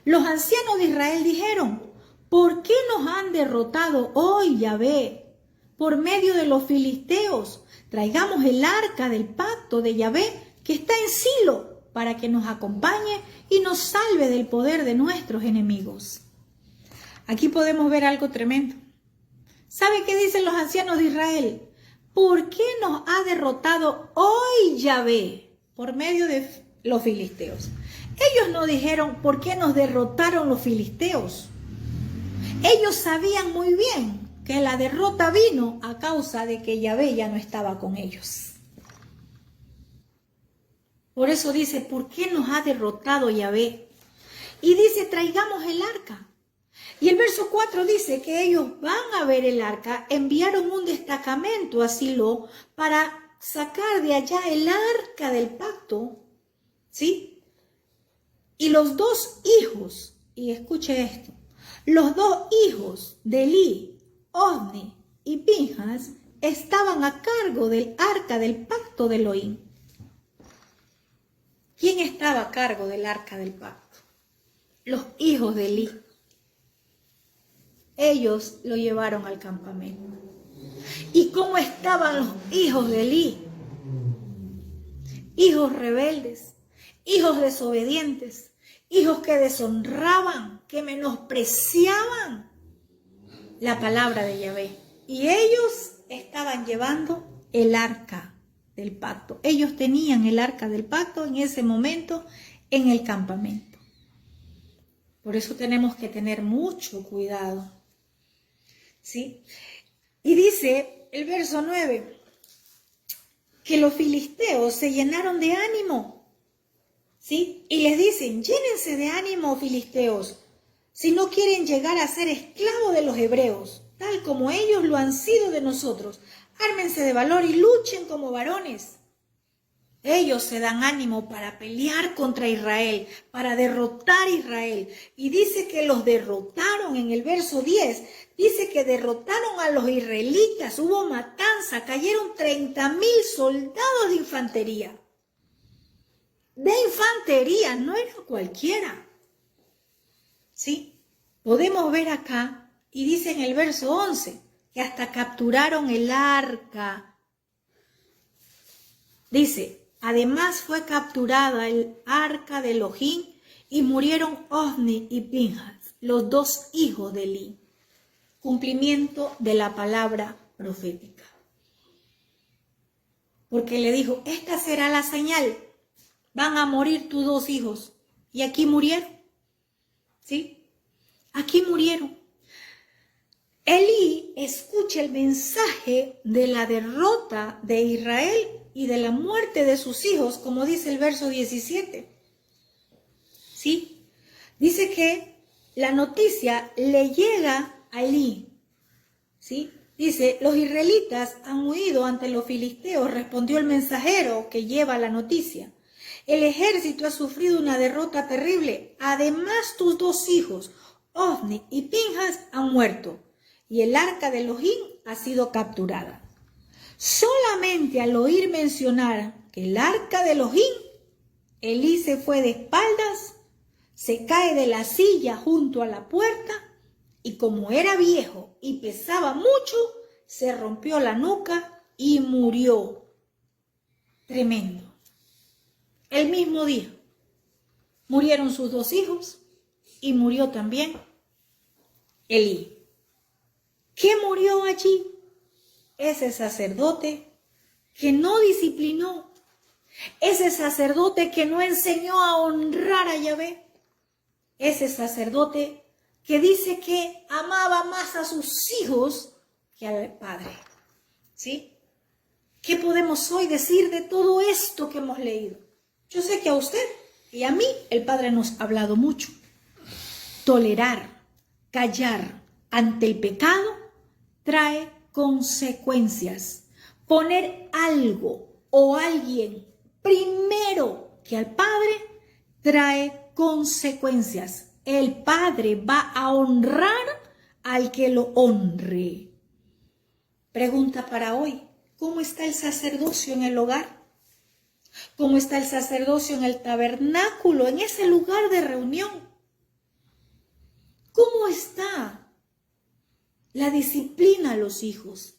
los ancianos de Israel dijeron: ¿por qué nos han derrotado hoy, Yahvé, por medio de los filisteos? Traigamos el arca del pacto de Yahvé que está en Silo, para que nos acompañe y nos salve del poder de nuestros enemigos. Aquí podemos ver algo tremendo. ¿Sabe qué dicen los ancianos de Israel? ¿Por qué nos ha derrotado hoy Yahvé por medio de los filisteos? Ellos no dijeron por qué nos derrotaron los filisteos. Ellos sabían muy bien que la derrota vino a causa de que Yahvé ya no estaba con ellos. Por eso dice, ¿por qué nos ha derrotado Yahvé? Y dice, traigamos el arca. Y el verso 4 dice que ellos van a ver el arca, enviaron un destacamento a Silo para sacar de allá el arca del pacto, ¿sí? Y los dos hijos, y escuche esto, los dos hijos de Elí, Ofni y Pinjas, estaban a cargo del arca del pacto de Elohim. ¿Quién estaba a cargo del arca del pacto? Los hijos de Elí. Ellos lo llevaron al campamento. ¿Y cómo estaban los hijos de Elí? Hijos rebeldes, hijos desobedientes, hijos que deshonraban, que menospreciaban la palabra de Yahvé. Y ellos estaban llevando el arca del pacto. Ellos tenían el arca del pacto en ese momento en el campamento. Por eso tenemos que tener mucho cuidado. ¿Sí? Y dice el verso 9 que los filisteos se llenaron de ánimo. ¿Sí? Y les dicen, llénense de ánimo, filisteos, si no quieren llegar a ser esclavos de los hebreos, tal como ellos lo han sido de nosotros. Ármense de valor y luchen como varones. Ellos se dan ánimo para pelear contra Israel, para derrotar a Israel. Y dice que los derrotaron en el verso 10. Dice que derrotaron a los israelitas, hubo matanza, cayeron 30,000 soldados de infantería. De infantería, no era cualquiera. ¿Sí? Podemos ver acá, y dice en el verso 11, que hasta capturaron el arca. Dice, además fue capturada el arca de Elohim y murieron Ofni y Pinjas, los dos hijos de Elí. Cumplimiento de la palabra profética. Porque le dijo, esta será la señal, van a morir tus dos hijos. Y aquí murieron. ¿Sí? Aquí murieron. Elí escucha el mensaje de la derrota de Israel y de la muerte de sus hijos, como dice el verso 17. ¿Sí? Dice que la noticia le llega a Elí, ¿sí? Dice, los israelitas han huido ante los filisteos, respondió el mensajero que lleva la noticia. El ejército ha sufrido una derrota terrible. Además, tus 2 hijos, Ofni y Pinjas, han muerto, y el arca de Elohim ha sido capturada. Solamente al oír mencionar que el arca de Elohim, Elí se fue de espaldas, se cae de la silla junto a la puerta, y como era viejo y pesaba mucho, se rompió la nuca y murió. Tremendo. El mismo día murieron sus 2 hijos y murió también Elí. ¿Qué murió allí? Ese sacerdote que no disciplinó, ese sacerdote que no enseñó a honrar a Yahvé, ese sacerdote que dice que amaba más a sus hijos que al Padre. ¿Sí? ¿Qué podemos hoy decir de todo esto que hemos leído? Yo sé que a usted y a mí el Padre nos ha hablado mucho. Tolerar, callar ante el pecado trae consecuencias. Poner algo o alguien primero que al Padre trae consecuencias. El Padre va a honrar al que lo honre. Pregunta para hoy, ¿cómo está el sacerdocio en el hogar? ¿Cómo está el sacerdocio en el tabernáculo, en ese lugar de reunión? ¿Cómo está la disciplina a los hijos?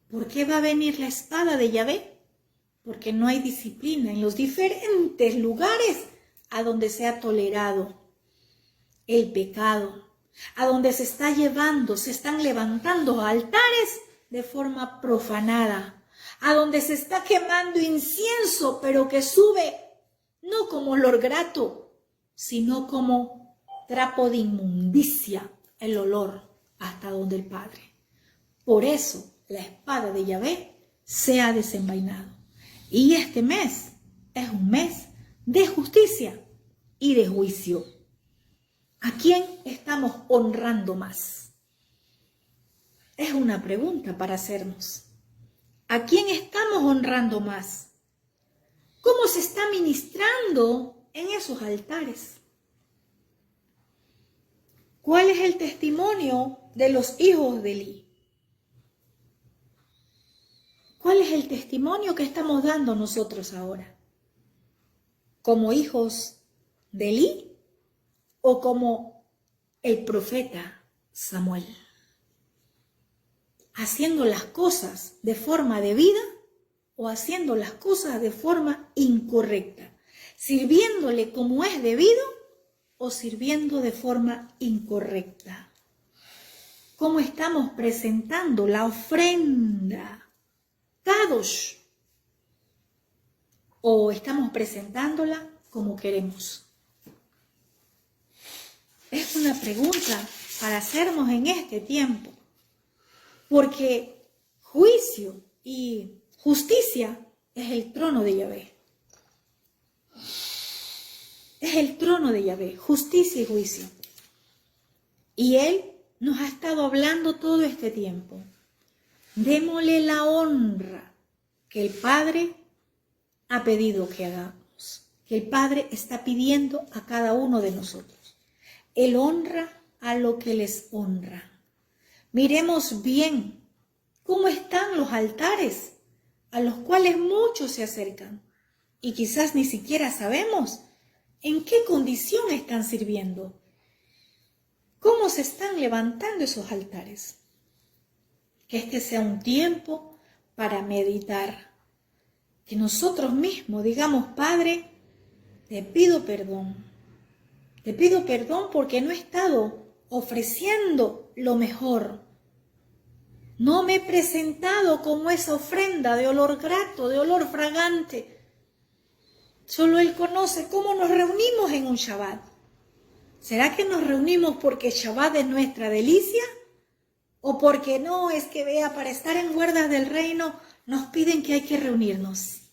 ¿Por qué va a venir la espada de Yahvé? Porque no hay disciplina en los diferentes lugares a donde se ha tolerado el pecado, a donde se están levantando altares de forma profanada, a donde se está quemando incienso, pero que sube no como olor grato, sino como trapo de inmundicia el olor hasta donde el Padre. Por eso la espada de Yahvé se ha desenvainado. Y este mes es un mes de justicia y de juicio. ¿A quién estamos honrando más? Es una pregunta para hacernos. ¿A quién estamos honrando más? ¿Cómo se está ministrando en esos altares? ¿Cuál es el testimonio de los hijos de Elí? ¿Cuál es el testimonio que estamos dando nosotros ahora? ¿Como hijos de Elí o como el profeta Samuel? ¿Haciendo las cosas de forma debida o haciendo las cosas de forma incorrecta? ¿Sirviéndole como es debido o sirviendo de forma incorrecta? ¿Cómo estamos presentando la ofrenda Kadosh? ¿O estamos presentándola como queremos? Es una pregunta para hacernos en este tiempo. Porque juicio y justicia es el trono de Yahvé. Es el trono de Yahvé, justicia y juicio. Y Él nos ha estado hablando todo este tiempo. Démosle la honra que el Padre ha pedido que hagamos, que el Padre está pidiendo a cada uno de nosotros. Él honra a lo que les honra. Miremos bien cómo están los altares a los cuales muchos se acercan y quizás ni siquiera sabemos en qué condición están sirviendo. ¿Cómo se están levantando esos altares? Que este sea un tiempo para meditar. Que nosotros mismos digamos, Padre, te pido perdón. Te pido perdón porque no he estado ofreciendo lo mejor. No me he presentado como esa ofrenda de olor grato, de olor fragante. Solo Él conoce cómo nos reunimos en un Shabbat. ¿Será que nos reunimos porque Shabbat es nuestra delicia? ¿O porque no, es que vea, para estar en guardas del reino nos piden que hay que reunirnos?